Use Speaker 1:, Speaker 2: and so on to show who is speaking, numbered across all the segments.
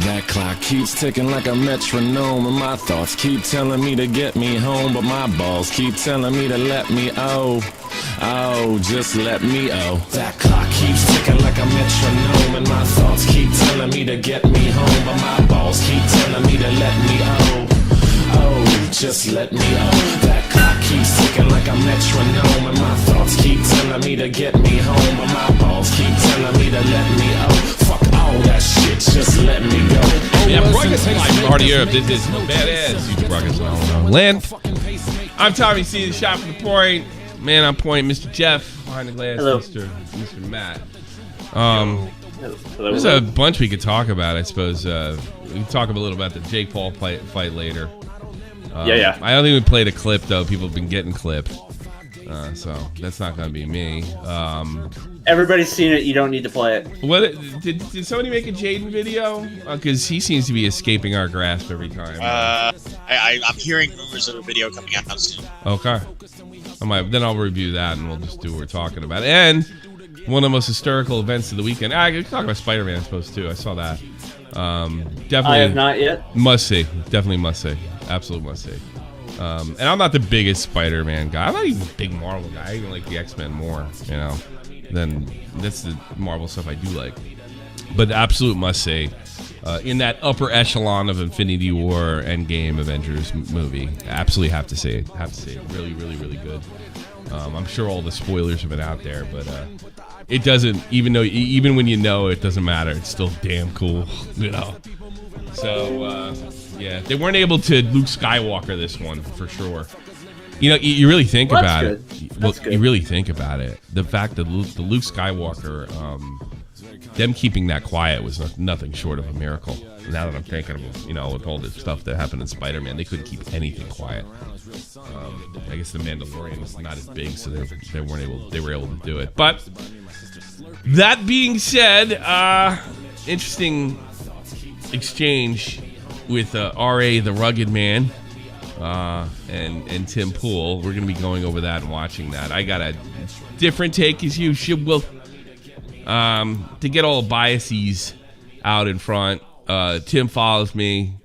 Speaker 1: That clock keeps ticking like a metronome, and my thoughts keep telling me to get me home, but my balls keep telling me to let me just let me That clock keeps ticking like a metronome, and my thoughts keep telling me to get me home, but my balls keep telling me to let me just let me That clock keeps ticking like a metronome, and my thoughts keep telling me to get me home, but my balls keep telling me to let me fuck all that shit, just let me go.
Speaker 2: Yeah, broadcast live party Europe. This is badass. You broadcast on land. I'm Tommy C. The Shot from the Point. Man on point, Mr. Jeff behind the glass.
Speaker 3: Hello.
Speaker 2: Mr. Matt.
Speaker 3: Hello.
Speaker 2: There's a bunch we could talk about. I suppose we can talk a little about the Jake Paul fight later.
Speaker 3: Yeah.
Speaker 2: I don't think we played a clip though. People have been getting clipped, so that's not going to be me.
Speaker 3: Everybody's seen it. You don't need to play it.
Speaker 2: What did somebody make a Jaden video? Because he seems to be escaping our grasp every time.
Speaker 4: I'm hearing rumors of a video coming out soon.
Speaker 2: Okay, then I'll review that and we'll just do what we're talking about. And one of the most historical events of the weekend. I can talk about Spider-Man, I suppose too. I saw that. Definitely.
Speaker 3: I have not yet.
Speaker 2: Must see. Definitely must see. Absolute must see. And I'm not the biggest Spider-Man guy. I'm not even a big Marvel guy. I even like the X-Men more, than that's the Marvel stuff I do like. But absolute must see. In that upper echelon of Infinity War, Endgame, Avengers movie. Absolutely have to see it. Really, really, really good. I'm sure all the spoilers have been out there, but it doesn't, even when you know it doesn't matter, it's still damn cool, So, yeah, they weren't able to Luke Skywalker this one for sure. You really think about it. You really think about it. The fact that the Luke Skywalker, them keeping that quiet was nothing short of a miracle. Now that I'm thinking of it, with all the stuff that happened in Spider-Man, they couldn't keep anything quiet. I guess the Mandalorian was not as big, so they were able to do it. But that being said, interesting exchange with R.A. the Rugged Man and Tim Pool. We're going to be going over that and watching that. I got a different take as you should. Well, to get all the biases out in front, Tim follows me.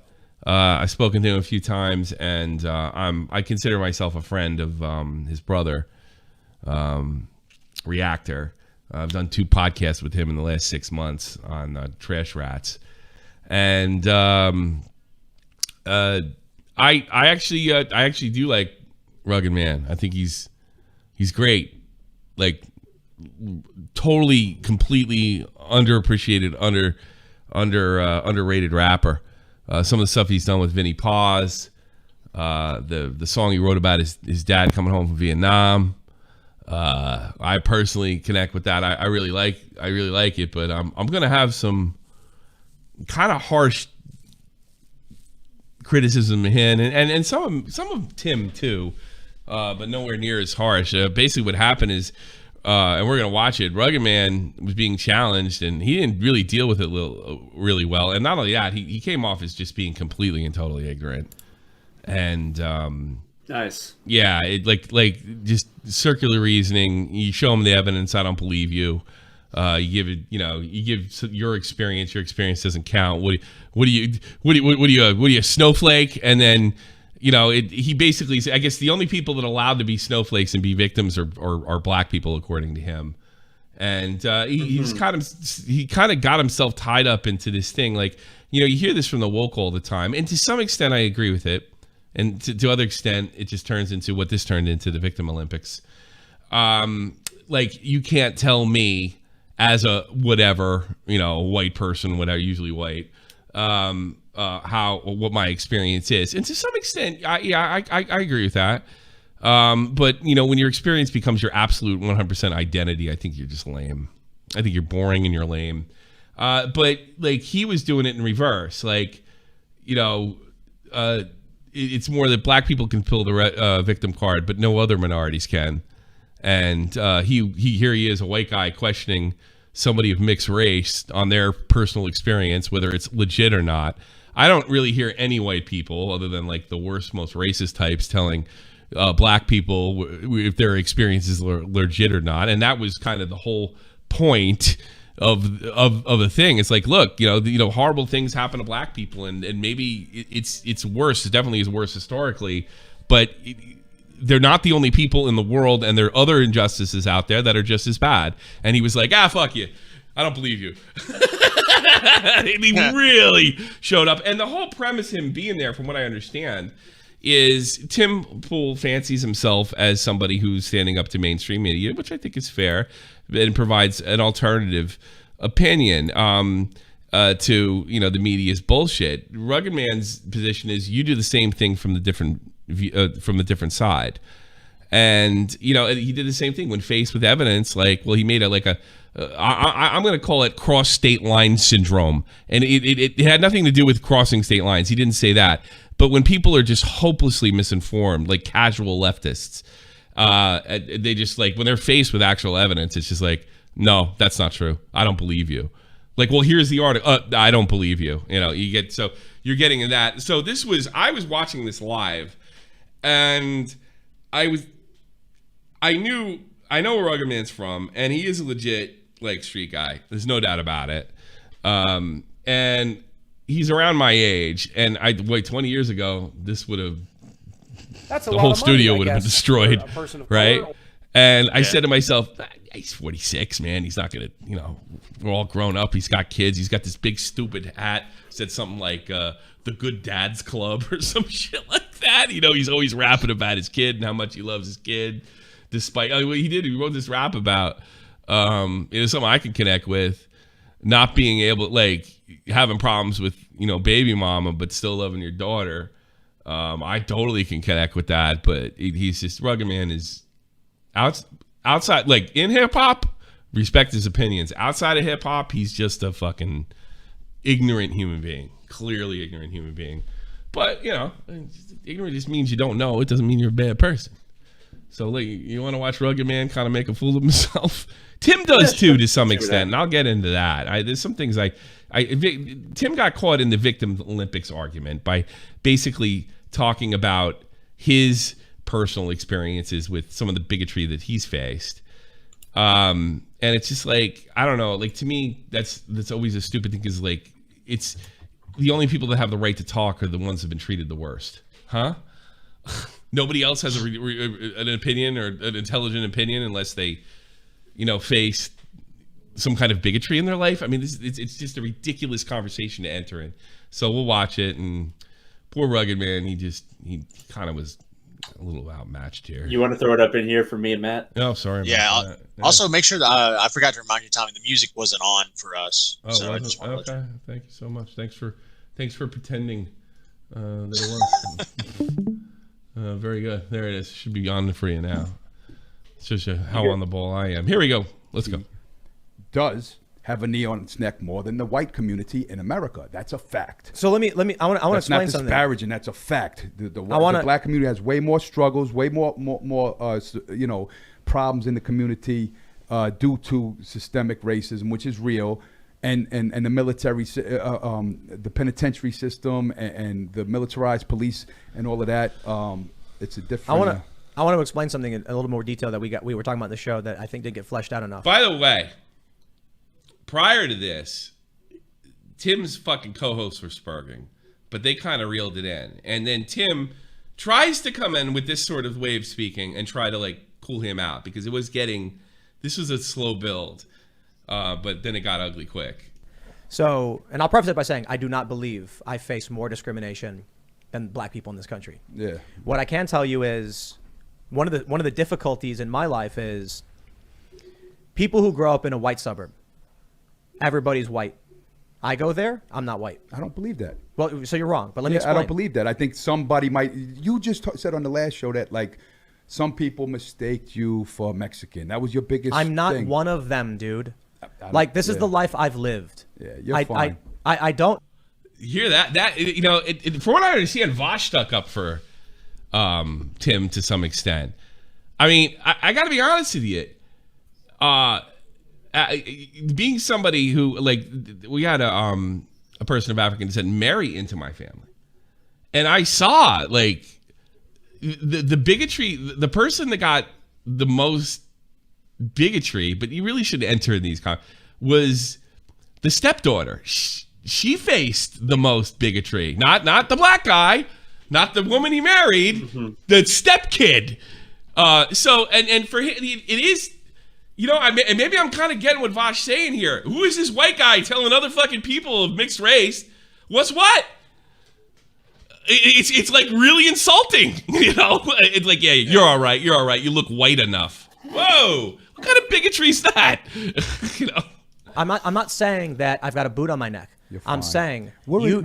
Speaker 2: I've spoken to him a few times, and I consider myself a friend of his brother, Reactor. I've done 2 podcasts with him in the last 6 months on Trash Rats, and I actually do like Rugged Man. I think he's great, like totally, completely underappreciated, underrated rapper. Some of the stuff he's done with Vinnie Paz, the song he wrote about his dad coming home from Vietnam. I personally connect with that. I really like it, but I'm gonna have some kind of harsh criticism of him and some of Tim too, but nowhere near as harsh. Basically, what happened is, and we're gonna watch it. Rugged Man was being challenged, and he didn't really deal with it really well. And not only that, he came off as just being completely and totally ignorant. And
Speaker 3: nice.
Speaker 2: Yeah, it like just circular reasoning. You show him the evidence, I don't believe you. You give it, you give your experience. Your experience doesn't count. What are you a snowflake? And then, he basically, I guess the only people that are allowed to be snowflakes and be victims are black people, according to him. And he kind of got himself tied up into this thing. Like, you hear this from the woke all the time, and to some extent, I agree with it. And to other extent, it just turns into what this turned into, the Victim Olympics. Like, you can't tell me as a whatever, white person, whatever, usually white, what my experience is. And to some extent, I agree with that. But when your experience becomes your absolute 100% identity, I think you're just lame. I think you're boring and you're lame. But like, he was doing it in reverse. Like, it's more that black people can fill the victim card, but no other minorities can. And here he is, a white guy, questioning somebody of mixed race on their personal experience, whether it's legit or not. I don't really hear any white people, other than like the worst, most racist types, telling black people if their experience is legit or not. And that was kind of the whole point of a thing. It's like, look, horrible things happen to black people, and maybe it's worse. It definitely is worse historically, but they're not the only people in the world, and there are other injustices out there that are just as bad. And he was like, fuck you. I don't believe you. He really showed up. And the whole premise him being there, from what I understand, is Tim Pool fancies himself as somebody who's standing up to mainstream media, which I think is fair, and provides an alternative opinion to the media's bullshit. Rugged Man's position is you do the same thing from the different side. And he did the same thing when faced with evidence. He made I'm going to call it cross state line syndrome, and it had nothing to do with crossing state lines. He didn't say that. But when people are just hopelessly misinformed, like casual leftists, they just when they're faced with actual evidence, it's just like, no, that's not true. I don't believe you. Well, here's the article. I don't believe you. You're getting in that. So I was watching this live, and I know where Rugged Man's from, and he is a legit street guy. There's no doubt about it. And he's around my age, and 20 years ago, this would have, the whole studio would have been destroyed, right? And I said to myself, he's 46, man. He's not gonna, we're all grown up. He's got kids. He's got this big stupid hat. Said something like the Good Dads Club or some shit like that. He's always rapping about his kid and how much he loves his kid. Despite he wrote this rap about something I can connect with, not being able, having problems with baby mama but still loving your daughter. I totally can connect with that, but he's just, Rugged Man is outside, in hip hop, respect his opinions. Outside of hip hop, he's just a fucking ignorant human being, clearly ignorant human being. But ignorant just means you don't know. It doesn't mean you're a bad person. So you want to watch Rugged Man kind of make a fool of himself? Tim does too, to some extent, and I'll get into that. There's some things Tim got caught in the victim Olympics argument by basically talking about his personal experiences with some of the bigotry that he's faced. And it's just I don't know, to me, that's always a stupid thing, because it's the only people that have the right to talk are the ones that have been treated the worst. Huh? Nobody else has an opinion or an intelligent opinion unless they, face some kind of bigotry in their life. I mean, it's just a ridiculous conversation to enter in. So we'll watch it, and poor Rugged Man, he kind of was a little outmatched here. You
Speaker 3: want to throw it up in here for me and Matt?
Speaker 2: Oh, sorry.
Speaker 4: Yeah. Also, make sure that I forgot to remind you, Tommy, the music wasn't on for us.
Speaker 2: Oh, so okay. Thank you so much. Thanks for pretending that it was. Very good. There it is. Should be on for you now. It's just how on the ball I am. Here we go. Let's go.
Speaker 5: Does have a knee on its neck more than the white community in America. That's a fact.
Speaker 6: So let me. I want to explain something.
Speaker 5: That's not disparaging. That's a fact. The black community has way more struggles, way more problems in the community due to systemic racism, which is real. And the military, the penitentiary system, and the militarized police, and all of that. It's a different.
Speaker 6: I want to explain something in a little more detail that we were talking about in the show that I think didn't get fleshed out enough.
Speaker 2: By the way, prior to this, Tim's fucking co-hosts were Sperging, but they kind of reeled it in, and then Tim tries to come in with this sort of way of speaking and try to cool him out, because this was a slow build. But then it got ugly quick.
Speaker 6: So, and I'll preface it by saying I do not believe I face more discrimination than black people in this country.
Speaker 5: Yeah.
Speaker 6: What I can tell you is one of the difficulties in my life is people who grow up in a white suburb. Everybody's white. I go there, I'm not white.
Speaker 5: I don't believe that.
Speaker 6: Well, so you're wrong, but let me explain.
Speaker 5: I don't believe that. I think somebody might. You just said on the last show that some people mistaked you for Mexican. That was your biggest
Speaker 6: I'm not
Speaker 5: thing.
Speaker 6: One of them, dude. This is the life I've lived.
Speaker 5: Yeah, you're fine.
Speaker 6: I don't
Speaker 2: hear that. For what I understand, Vosh stuck up for Tim to some extent. I mean, I got to be honest with you. Being somebody who we had a person of African descent marry into my family, and I saw the bigotry. The person that got the most bigotry, but you really should enter in these was the stepdaughter. She faced the most bigotry. Not the black guy, not the woman he married, the stepkid. So for him, it is, and maybe I'm kind of getting what Vosh saying here. Who is this white guy telling other fucking people of mixed race what's what? It's like really insulting, It's like, yeah, you're all right. You look white enough. Whoa, what kind of bigotry is that?
Speaker 6: I'm not saying that I've got a boot on my neck. I'm saying you.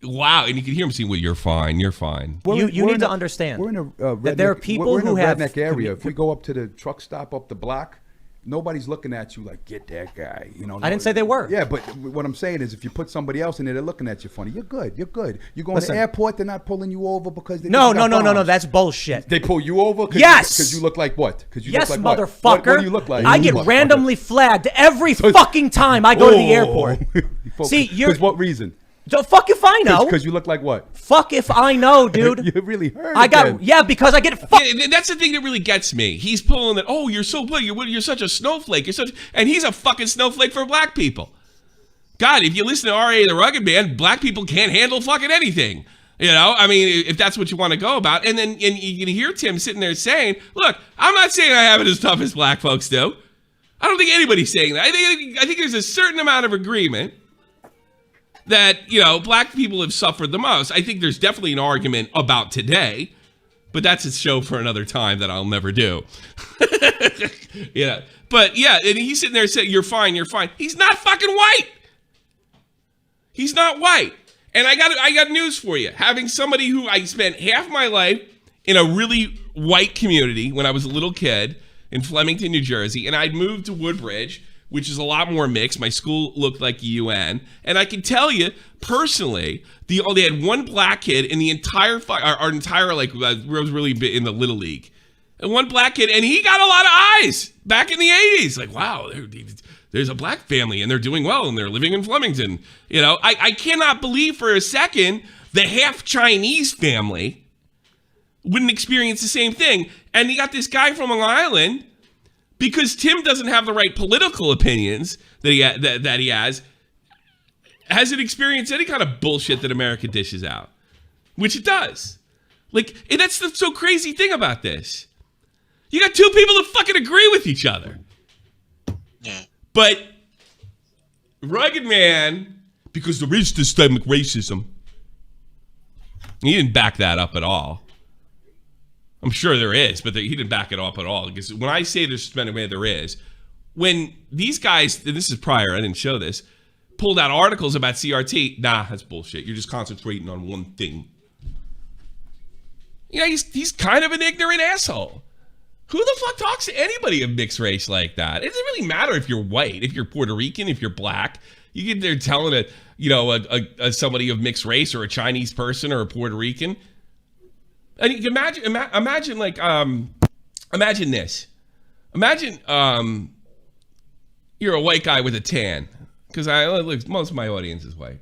Speaker 2: Wow, and you can hear him saying, "Well, you're fine. You
Speaker 6: need to understand that there are people who have
Speaker 5: redneck area. If we go up to the truck stop up the block, nobody's looking at you like, get that guy.
Speaker 6: I didn't say they were.
Speaker 5: Yeah, but what I'm saying is, if you put somebody else in there, they're looking at you funny. You're good. You go to the airport, they're not pulling you over because they
Speaker 6: no. That's bullshit.
Speaker 5: They pull you over.
Speaker 6: Yes,
Speaker 5: because you look like what? Because you
Speaker 6: yes,
Speaker 5: look like
Speaker 6: motherfucker.
Speaker 5: What do you look like?
Speaker 6: I get randomly flagged every fucking time I go to the airport. See,
Speaker 5: because what reason?
Speaker 6: Fuck if I know.
Speaker 5: Because you look like what?
Speaker 6: Fuck if I know, dude.
Speaker 5: You really hurt.
Speaker 6: Because I get
Speaker 2: Yeah, that's the thing that really gets me. He's pulling that. Oh, you're so black. You're such a snowflake. And he's a fucking snowflake for black people. God, if you listen to R.A. the Rugged Man, black people can't handle fucking anything. I mean, if that's what you want to go about. And you can hear Tim sitting there saying, "Look, I'm not saying I have it as tough as black folks do. I don't think anybody's saying that. I think there's a certain amount of agreement that, black people have suffered the most. I think there's definitely an argument about today, but that's a show for another time that I'll never do." But yeah, and he's sitting there saying, you're fine. He's not fucking white. He's not white. And I got news for you. Having somebody who I spent half my life in a really white community when I was a little kid in Flemington, New Jersey, and I'd moved to Woodbridge, which is a lot more mixed. My school looked like UN. And I can tell you, personally, they had one black kid in the entire, our entire, was really in the Little League. And one black kid, and he got a lot of eyes back in the 80s. Like, wow, there's a black family, and they're doing well, and they're living in Flemington. I cannot believe for a second the half Chinese family wouldn't experience the same thing. And you got this guy from Long Island, because Tim doesn't have the right political opinions that he hasn't experienced any kind of bullshit that America dishes out, which it does. And that's the so crazy thing about this. You got two people that fucking agree with each other.
Speaker 4: Yeah.
Speaker 2: But Rugged Man, because there is systemic racism, he didn't back that up at all. I'm sure there is, but he didn't back it up at all. Because when I say there's systemic racism, there is. When these guys, and this is prior, I didn't show this, pulled out articles about CRT, nah, that's bullshit. You're just concentrating on one thing. He's kind of an ignorant asshole. Who the fuck talks to anybody of mixed race like that? It doesn't really matter if you're white, if you're Puerto Rican, if you're black. You get there telling somebody of mixed race or a Chinese person or a Puerto Rican. And you can imagine this. Imagine you're a white guy with a tan, because most of my audience is white.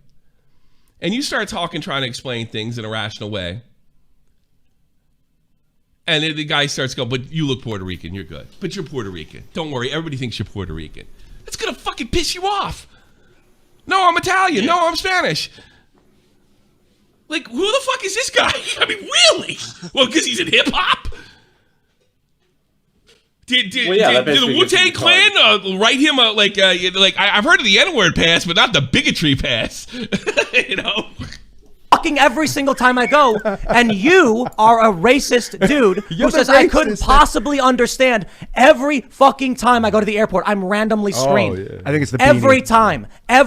Speaker 2: And you start talking, trying to explain things in a rational way. And then the guy starts going, but you look Puerto Rican, you're good. But you're Puerto Rican. Don't worry, everybody thinks you're Puerto Rican. That's going to fucking piss you off. No, I'm Italian. No, I'm Spanish. Who the fuck is this guy? I mean, really? Well, because he's in hip-hop? Did the Wu-Tang Clan write him I've heard of the N-word pass, but not the bigotry pass.
Speaker 6: Fucking every single time I go, and you are a racist dude who says I couldn't possibly understand. Every fucking time I go to the airport, I'm randomly screened.
Speaker 5: Oh, yeah. I think it's the
Speaker 6: every time. I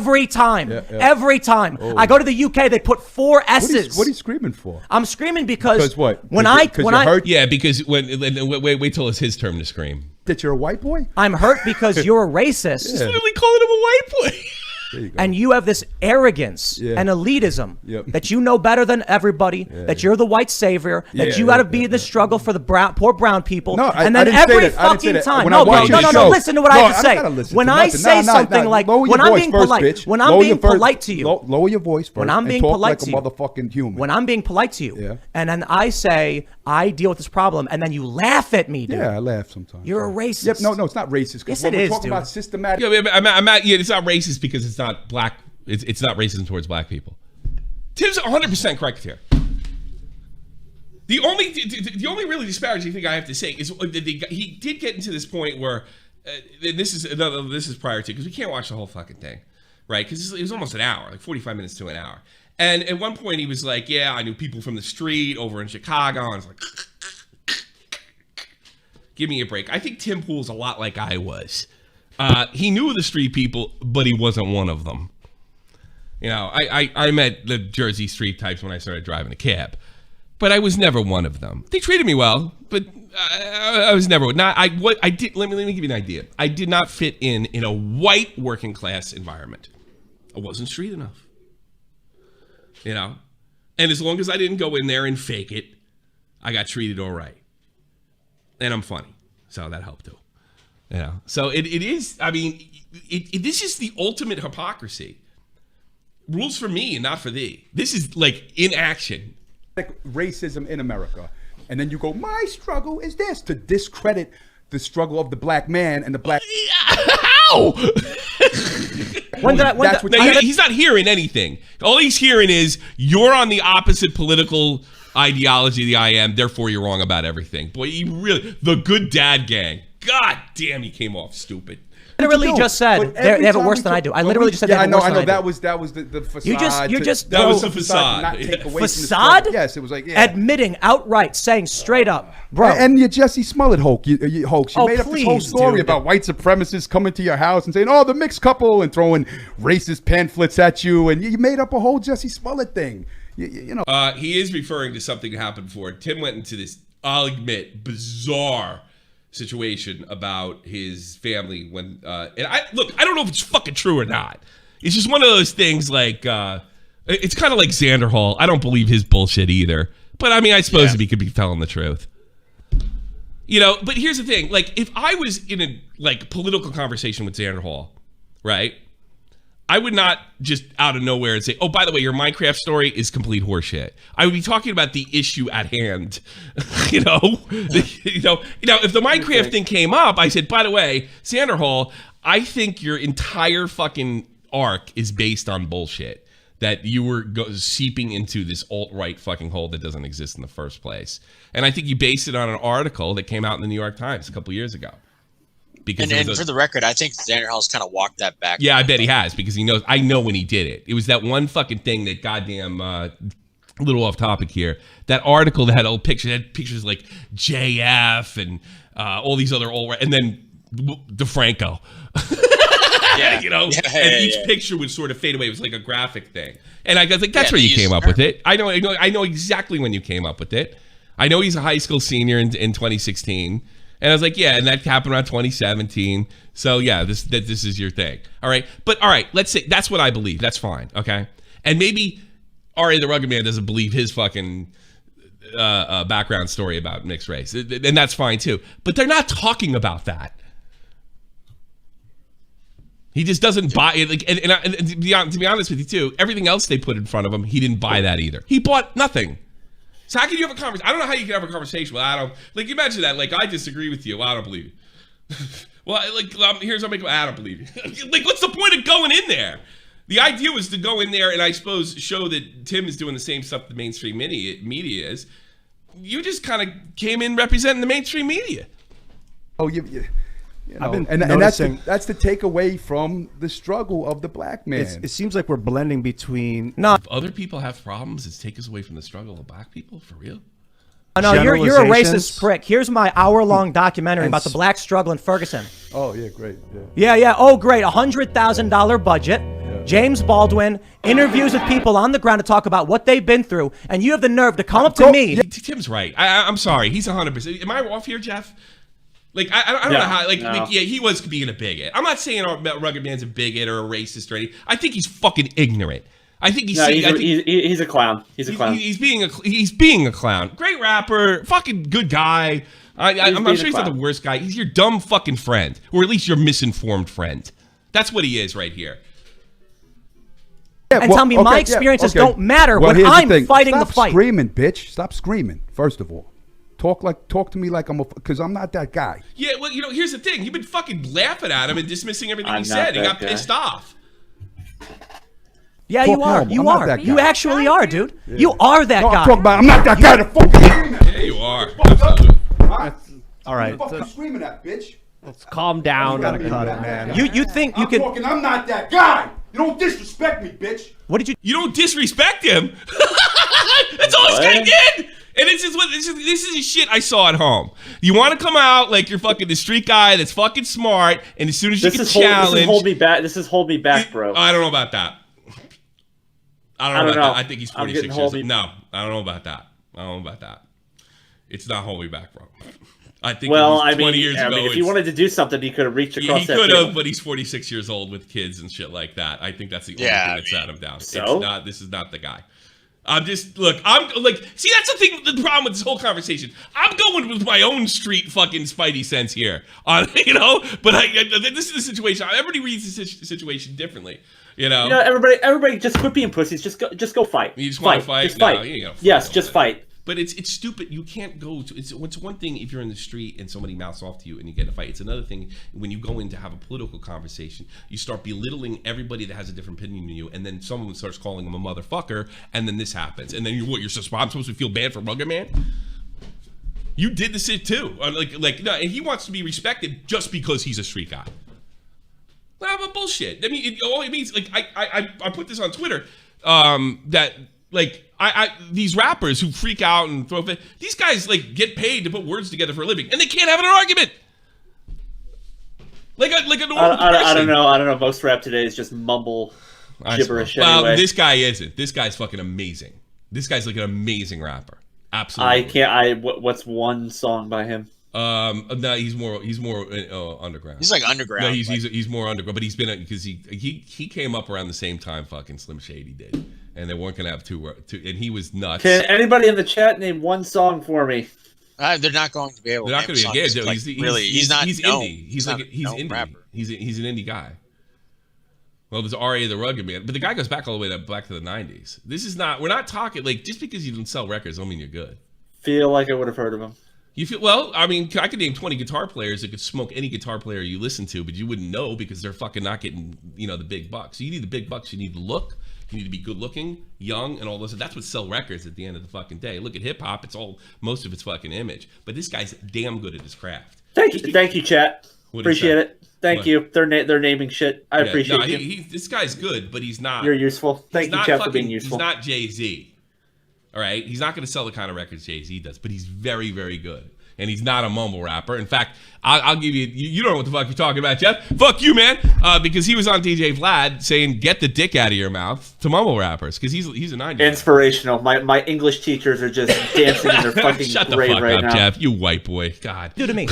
Speaker 6: go to the UK, they put 4 S's.
Speaker 5: What are you screaming for?
Speaker 6: I'm screaming because
Speaker 5: what?
Speaker 2: Yeah, because wait till it's his turn to scream.
Speaker 5: That you're a white boy?
Speaker 6: I'm hurt because you're a racist.
Speaker 2: Just literally calling him a white boy.
Speaker 6: And you have this arrogance and elitism that you know better than everybody, that you're the white savior, that you got to be in the struggle for the poor brown people.
Speaker 5: No,
Speaker 6: and then every fucking time. No, listen to what I have to say. When I say something like, when I'm being polite, when I'm being polite to you.
Speaker 5: Lower your voice first.
Speaker 6: When I'm being polite to you.
Speaker 5: Like a motherfucking human.
Speaker 6: When I'm being polite to you. And then I say, I deal with this problem, and then you laugh at me, dude.
Speaker 5: Yeah, I laugh sometimes.
Speaker 6: You're a racist.
Speaker 5: Yep, no, it's not racist.
Speaker 6: Yes,
Speaker 5: when
Speaker 6: it
Speaker 5: we're
Speaker 6: is,
Speaker 5: talking
Speaker 6: dude.
Speaker 5: about systematic.
Speaker 2: Yeah, it's not racist because it's not black. It's not racism towards black people. Tim's 100% correct here. The only really disparaging thing I have to say is he did get into this point where this is prior to, because we can't watch the whole fucking thing, right? Because it was almost an hour, like 45 minutes to an hour. And at one point he was like, yeah, I knew people from the street over in Chicago. And I was like, give me a break. I think Tim Pool's a lot like I was. He knew the street people, but he wasn't one of them. You know, I met the Jersey street types when I started driving a cab, but I was never one of them. They treated me well, but I was never. Let me give you an idea. I did not fit in a white working class environment. I wasn't street enough. You know, and as long as I didn't go in there and fake it, I got treated all right. And I'm funny, so that helped too. You know, so it is. I mean, this is the ultimate hypocrisy. Rules for me and not for thee. This is like in action.
Speaker 5: Like racism in America, and then you go, my struggle is this, to discredit the struggle of the black man and the black.
Speaker 2: How? He's not hearing anything. All he's hearing is you're on the opposite political ideology that I am, therefore you're wrong about everything. Boy, the good dad gang. God damn, he came off stupid.
Speaker 6: Literally just said they have it worse than I do. I literally just said they have it worse than I do.
Speaker 5: That was the facade.
Speaker 2: That was the facade.
Speaker 5: Not take away
Speaker 6: facade?
Speaker 5: From the yes, it was like
Speaker 6: admitting outright, saying straight up, bro.
Speaker 5: And your Jesse Smollett hoax. You made up this whole story about white supremacists coming to your house and saying, "Oh, the mixed couple," and throwing racist pamphlets at you, and you made up a whole Jesse Smollett thing. You know.
Speaker 2: He is referring to something that happened before. Tim went into this, I'll admit, bizarre situation about his family when and I don't know if it's fucking true or not. It's just one of those things like it's kind of like Xander Hall. I don't believe his bullshit either, but I mean, I suppose if he could be telling the truth, you know. But here's the thing: like, if I was in a like political conversation with Xander Hall, right, I would not just out of nowhere and say, "Oh, by the way, your Minecraft story is complete horseshit." I would be talking about the issue at hand. You know, if the Minecraft thing came up, I said, "By the way, Xander Hall, I think your entire fucking arc is based on bullshit. That you were seeping into this alt-right fucking hole that doesn't exist in the first place, and I think you based it on an article that came out in the New York Times a couple years ago." Because
Speaker 4: and for the record, I think Xander Hall's kind of walked that back.
Speaker 2: Yeah, I bet he has, because he knows. I know when he did it. It was that one fucking thing that goddamn a little off topic here. That article that had old pictures, like JF and all these other old, and then DeFranco.
Speaker 4: Yeah,
Speaker 2: you know, and each picture would sort of fade away. It was like a graphic thing, and I was like, "That's where you came up with it." I know exactly when you came up with it. I know he's a high school senior in 2016. And I was like, yeah, and that happened around 2017. So yeah, this is your thing. All right. But all right, let's say that's what I believe. That's fine. Okay. And maybe R.A. the Rugged Man doesn't believe his fucking background story about mixed race. And that's fine too. But they're not talking about that. He just doesn't buy it. Like, and to be honest with you too, everything else they put in front of him, he didn't buy that either. He bought nothing. So how can you have a conversation? I don't know how you can have a conversation with Adam. Like, imagine that. Like, I disagree with you. Well, I don't believe you. Well, like, here's how I make. I don't believe you. Like, what's the point of going in there? The idea was to go in there and I suppose show that Tim is doing the same stuff the mainstream media is. You just kind of came in representing the mainstream media.
Speaker 5: Oh, you know,
Speaker 7: I've been
Speaker 5: and
Speaker 7: noticing,
Speaker 5: that's the takeaway from the struggle of the black man.
Speaker 7: It seems like we're blending between.
Speaker 6: No,
Speaker 2: if other people have problems, it's take us away from the struggle of black people, for real.
Speaker 6: No, you're a racist prick. Here's my hour-long documentary about the black struggle in Ferguson.
Speaker 5: Oh yeah, great. Yeah.
Speaker 6: Yeah. Oh, great. $100,000 budget. Yeah. James Baldwin interviews with people on the ground to talk about what they've been through, and you have the nerve to come up to me.
Speaker 2: Tim's right. I'm sorry. He's 100%. Am I off here, Jeff? Like, I don't know how, yeah, he was being a bigot. I'm not saying Rugged Man's a bigot or a racist or anything. I think he's fucking ignorant. I think he's
Speaker 3: he's a clown. He's a clown.
Speaker 2: He's being a clown. Great rapper, fucking good guy. I'm sure he's not the worst guy. He's your dumb fucking friend, or at least your misinformed friend. That's what he is right here.
Speaker 5: Yeah,
Speaker 6: and tell me my experiences don't matter when I'm fighting the fight.
Speaker 5: Stop screaming, bitch. Stop screaming, first of all. Talk to me like I'm because I'm not that guy.
Speaker 2: Yeah, well, here's the thing. You've been fucking laughing at him and dismissing everything
Speaker 3: I'm
Speaker 2: he said. He
Speaker 3: not
Speaker 2: got
Speaker 3: that
Speaker 2: pissed
Speaker 3: guy.
Speaker 2: off.
Speaker 6: Yeah,
Speaker 5: Talk
Speaker 6: you are.
Speaker 5: normal.
Speaker 6: You
Speaker 5: I'm not
Speaker 6: are.
Speaker 5: that
Speaker 6: You
Speaker 5: guy.
Speaker 6: actually are, dude. You are that
Speaker 5: No,
Speaker 6: guy.
Speaker 5: I'm talking about I'm not that guy to fucking scream at.
Speaker 2: Yeah, you are. Absolutely.
Speaker 5: Huh?
Speaker 7: All right.
Speaker 5: Fucking screaming at, bitch.
Speaker 7: Let's calm down.
Speaker 5: Gotta be
Speaker 7: Cut
Speaker 5: that.
Speaker 7: it, man.
Speaker 6: You think you
Speaker 5: I'm
Speaker 6: can?
Speaker 5: talking. I'm not that guy. You don't disrespect me, bitch.
Speaker 6: What did you?
Speaker 2: You don't disrespect him. That's all this guy did. And this is the shit I saw at home. You want to come out like you're fucking the street guy that's fucking smart, and as soon as you get challenged,
Speaker 3: this is hold me back. This is hold me back, bro.
Speaker 2: I don't know about that. I don't know about that. I think he's
Speaker 3: I'm
Speaker 2: 46
Speaker 3: getting
Speaker 2: years
Speaker 3: hold
Speaker 2: old.
Speaker 3: me-
Speaker 2: No, I don't know about that. I don't know about that. It's not hold me back, bro. I think
Speaker 3: Well,
Speaker 2: it was 20 years ago.
Speaker 3: if he
Speaker 2: it's-
Speaker 3: wanted to do something, he could have reached
Speaker 2: he
Speaker 3: across that
Speaker 2: could
Speaker 3: table.
Speaker 2: have, but he's 46 years old with kids and shit like that. I think that's the only
Speaker 4: Yeah,
Speaker 2: thing
Speaker 4: I
Speaker 2: that sat him down.
Speaker 3: so?
Speaker 2: It's not. This is not the guy. I'm just see that's the thing. The problem with this whole conversation. I'm going with my own street fucking spidey sense here, But this is the situation. Everybody reads the situation differently,
Speaker 3: Everybody, just quit being pussies. Just go fight.
Speaker 2: You just want to fight?
Speaker 3: Just
Speaker 2: No,
Speaker 3: fight.
Speaker 2: you ain't gotta fight
Speaker 3: Yes,
Speaker 2: all
Speaker 3: just
Speaker 2: that.
Speaker 3: fight.
Speaker 2: But it's stupid. You can't go to. It's one thing if you're in the street and somebody mouths off to you and you get in a fight. It's another thing when you go in to have a political conversation. You start belittling everybody that has a different opinion than you, and then someone starts calling them a motherfucker, and then this happens, and then I'm supposed to feel bad for Rugged Man? You did this shit too. No, and he wants to be respected just because he's a street guy. Well, but bullshit. I mean, all it means I put this on Twitter that. These rappers who freak out and throw these guys get paid to put words together for a living, and they can't have an argument. Like a normal person.
Speaker 3: I don't know. Most rap today is just mumble gibberish.
Speaker 2: Well,
Speaker 3: anyway.
Speaker 2: this guy isn't. This guy's fucking amazing. This guy's like an amazing rapper. Absolutely.
Speaker 3: I can't. What's one song by him?
Speaker 2: No, he's more underground.
Speaker 4: He's like underground.
Speaker 2: No, he's more underground, but he's been because he came up around the same time fucking Slim Shady did, and they weren't gonna have two, and he was nuts.
Speaker 3: Can anybody in the chat name one song for me?
Speaker 4: They're not going to be able.
Speaker 2: They're not going to be again. He's not. He's
Speaker 4: known.
Speaker 2: indie. He's indie.
Speaker 4: Rapper.
Speaker 2: He's an indie guy. Well, there's R.A. the Rugged Man, but the guy goes back all the way back to the '90s. This is not. We're not talking just because you don't sell records don't mean you're good.
Speaker 3: Feel like I would have heard of him.
Speaker 2: You feel well. I mean, I could name 20 guitar players that could smoke any guitar player you listen to, but you wouldn't know because they're fucking not getting the big bucks. So you need the big bucks. You need the look. You need to be good looking, young, and all those. That's what sell records at the end of the fucking day. Look at hip hop. Most of it's fucking image. But this guy's damn good at his craft.
Speaker 3: Thank you, chat. Appreciate it. Thank
Speaker 2: What?
Speaker 3: you. They're naming shit. I appreciate you.
Speaker 2: This guy's good, but he's not.
Speaker 3: You're useful. Thank you, chat, for being useful.
Speaker 2: He's not Jay-Z. All right? He's not going to sell the kind of records Jay-Z does, but he's very, very good. And he's not a mumble rapper. In fact, I'll give you. You don't know what the fuck you're talking about, Jeff. Fuck you, man. Because he was on DJ Vlad saying, "Get the dick out of your mouth" to mumble rappers. Because he's a 90s.
Speaker 3: Inspirational. My English teachers are just dancing in their fucking
Speaker 2: Shut the
Speaker 3: grave
Speaker 2: fuck
Speaker 3: right
Speaker 2: up,
Speaker 3: now.
Speaker 2: Jeff. You white boy. God.
Speaker 6: Do to me.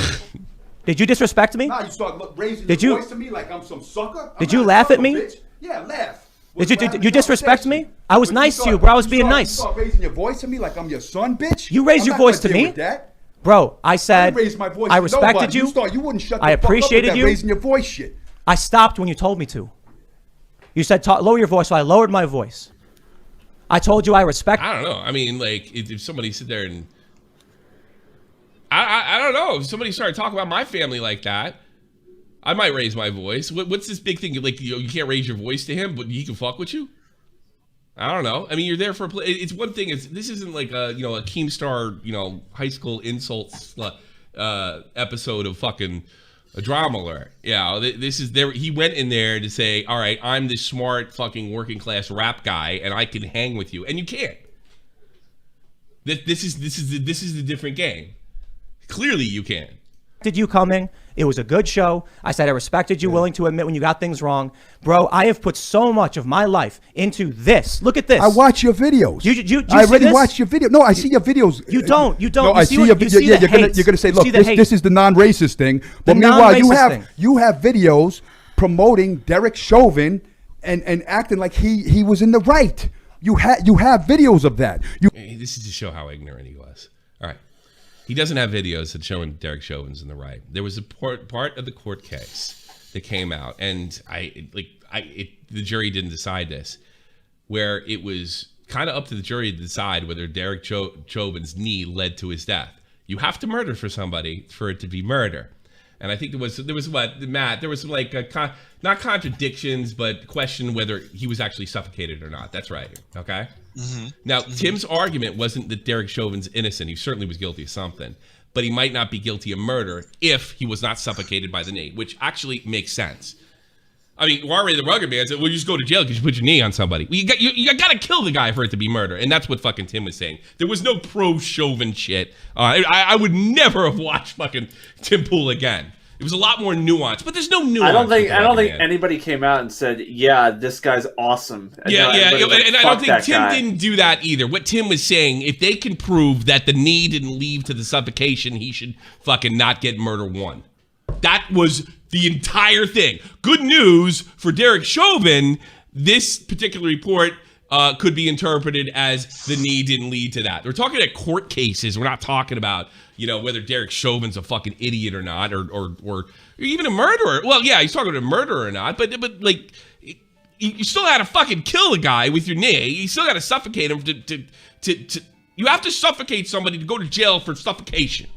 Speaker 6: Did you disrespect me?
Speaker 5: Nah, you start raising
Speaker 6: Did
Speaker 5: your
Speaker 6: you-
Speaker 5: voice to me like I'm some sucker.
Speaker 6: Did you laugh at me?
Speaker 5: Bitch. Yeah, laugh.
Speaker 6: Did you disrespect me? I was nice to you, bro. I was being nice.
Speaker 5: You start raising your voice to me like I'm your son, bitch.
Speaker 6: You raised
Speaker 5: I'm
Speaker 6: your
Speaker 5: not gonna
Speaker 6: voice to
Speaker 5: deal
Speaker 6: me?
Speaker 5: with that.
Speaker 6: Bro, I
Speaker 5: I
Speaker 6: said
Speaker 5: didn't raise my voice
Speaker 6: I
Speaker 5: to
Speaker 6: respected
Speaker 5: nobody.
Speaker 6: you.
Speaker 5: You wouldn't shut the
Speaker 6: I
Speaker 5: fuck up with
Speaker 6: appreciated
Speaker 5: that
Speaker 6: you.
Speaker 5: raising your voice shit.
Speaker 6: I stopped when you told me to. You said lower your voice, so I lowered my voice. I told you I respect.
Speaker 2: I don't know. I mean, if somebody sit there and I don't know. If somebody started talking about my family like that, I might raise my voice. What's this big thing? You can't raise your voice to him, but he can fuck with you? I don't know. I mean, you're there for a play. It's one thing. This isn't like a Keemstar high school insults episode of fucking a drama alert. Yeah, this is there. He went in there to say, "All right, I'm this smart fucking working class rap guy, and I can hang with you," and you can't. This is the different game. Clearly, you can.
Speaker 6: Did you coming? It was a good show. I said I respected you, willing to admit when you got things wrong. Bro, I have put so much of my life into this. Look at this.
Speaker 5: I watch your videos.
Speaker 6: You
Speaker 5: I
Speaker 6: see
Speaker 5: already
Speaker 6: this?
Speaker 5: watched your video. No, I see your videos.
Speaker 6: You don't.
Speaker 5: No,
Speaker 6: You
Speaker 5: I
Speaker 6: see
Speaker 5: see
Speaker 6: what-
Speaker 5: your
Speaker 6: you
Speaker 5: video.
Speaker 6: see
Speaker 5: Yeah,
Speaker 6: the
Speaker 5: you're
Speaker 6: hate.
Speaker 5: gonna say,
Speaker 6: You
Speaker 5: look,
Speaker 6: see the hate.
Speaker 5: this is the non-racist thing. But
Speaker 6: The
Speaker 5: meanwhile, you
Speaker 6: non-racist
Speaker 5: have
Speaker 6: thing.
Speaker 5: videos promoting Derek Chauvin and acting like he was in the right. You have videos of that.
Speaker 2: This is to show how ignorant he was. All right. He doesn't have videos that showing Derek Chauvin's in the right. There was a part of the court case that came out, and the jury didn't decide this, where it was kind of up to the jury to decide whether Derek Chauvin's knee led to his death. You have to murder for somebody for it to be murder. And I think there was what, Matt, there was some like not contradictions, but question whether he was actually suffocated or not. That's right. Okay. Mm-hmm. Now, Tim's argument wasn't that Derek Chauvin's innocent. He certainly was guilty of something, but he might not be guilty of murder if he was not suffocated by the knee, which actually makes sense. I mean, Warren the Rugged Man said, well, you just go to jail because you put your knee on somebody. Well, you got to kill the guy for it to be murder. And that's what fucking Tim was saying. There was no pro-Chauvin shit. I would never have watched fucking Tim Pool again. It was a lot more nuanced, but there's no nuance.
Speaker 3: I don't think anybody came out and said, yeah, this guy's awesome. And
Speaker 2: and I don't think Tim didn't do that either. What Tim was saying, if they can prove that the knee didn't lead to the suffocation, he should fucking not get murder one. That was the entire thing. Good news for Derek Chauvin, this particular report could be interpreted as the knee didn't lead to that. We're talking about court cases. We're not talking about, whether Derek Chauvin's a fucking idiot or not, or even a murderer. Well, yeah, he's talking about a murderer or not, but like, you still had to fucking kill a guy with your knee. You still got to suffocate him to you have to suffocate somebody to go to jail for suffocation.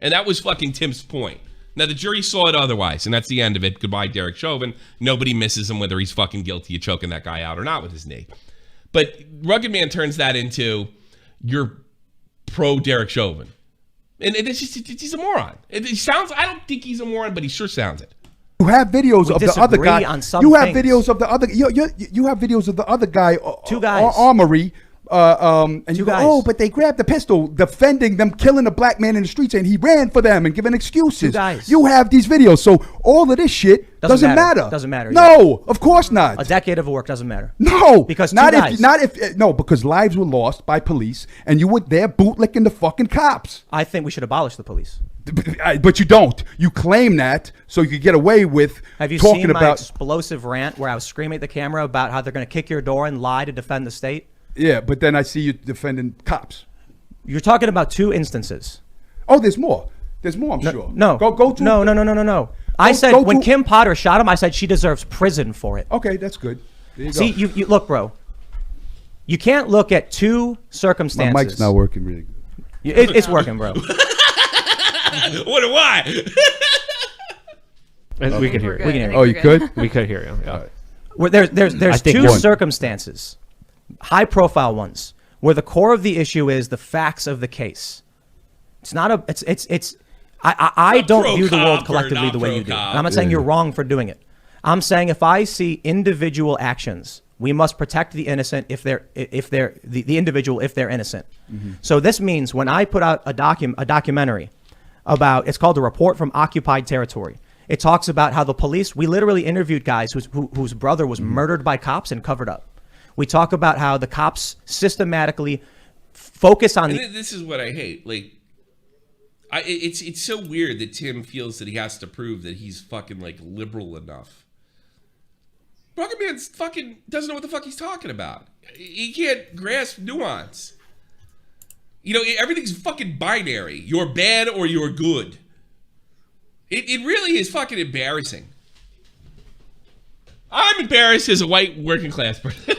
Speaker 2: And that was fucking Tim's point. Now, the jury saw it otherwise, and that's the end of it. Goodbye, Derek Chauvin. Nobody misses him whether he's fucking guilty of choking that guy out or not with his knee. But Rugged Man turns that into you're pro Derek Chauvin. And it's just, he's a moron. I don't think he's a moron, but he sure sounds it.
Speaker 5: You have videos of the other guy.
Speaker 6: You have
Speaker 5: videos of the other. You have videos of the other guy.
Speaker 6: Two guys.
Speaker 5: Armory. And
Speaker 6: Two
Speaker 5: you go,
Speaker 6: guys.
Speaker 5: oh, but they grabbed the pistol, defending them, killing a black man in the streets, and he ran for them and giving excuses.
Speaker 6: Two guys.
Speaker 5: You have these videos, so all of this shit doesn't matter.
Speaker 6: Doesn't matter.
Speaker 5: No, of course not.
Speaker 6: A decade of work doesn't matter.
Speaker 5: No,
Speaker 6: because
Speaker 5: because lives were lost by police, and you were there bootlicking the fucking cops.
Speaker 6: I think we should abolish the police.
Speaker 5: But you don't. You claim that so you could get away with
Speaker 6: Have you
Speaker 5: talking
Speaker 6: seen my
Speaker 5: about
Speaker 6: explosive rant where I was screaming at the camera about how they're going to kick your door and lie to defend the state?
Speaker 5: Yeah, but then I see you defending cops.
Speaker 6: You're talking about two instances.
Speaker 5: Oh, there's more. There's more, I'm sure.
Speaker 6: No.
Speaker 5: Go to
Speaker 6: No. I said when Kim Potter shot him, I said she deserves prison for it.
Speaker 5: Okay, that's good. There you
Speaker 6: See,
Speaker 5: go.
Speaker 6: you look, bro. You can't look at two circumstances.
Speaker 5: My mic's not working really good.
Speaker 6: It's working, bro.
Speaker 2: Why?
Speaker 7: We can hear you.
Speaker 6: We can hear you.
Speaker 5: Oh, you could?
Speaker 7: We could hear you. Yeah.
Speaker 6: Well, there's two
Speaker 5: one.
Speaker 6: circumstances, high-profile ones, where the core of the issue is the facts of the case. It's not a. I don't view the world collectively the way you do. And I'm not saying you're wrong for doing it. I'm saying if I see individual actions, we must protect the innocent if they're the individual if they're innocent. Mm-hmm. So this means when I put out a documentary about, it's called The Report from Occupied Territory. It talks about how the police, we literally interviewed guys whose brother was murdered by cops and covered up. We talk about how the cops systematically focus on
Speaker 2: This is what I hate. Like, it's so weird that Tim feels that he has to prove that he's fucking like liberal enough. Rocket Man's fucking doesn't know what the fuck he's talking about. He can't grasp nuance. Everything's fucking binary. You're bad or you're good. It really is fucking embarrassing. I'm embarrassed as a white working class person.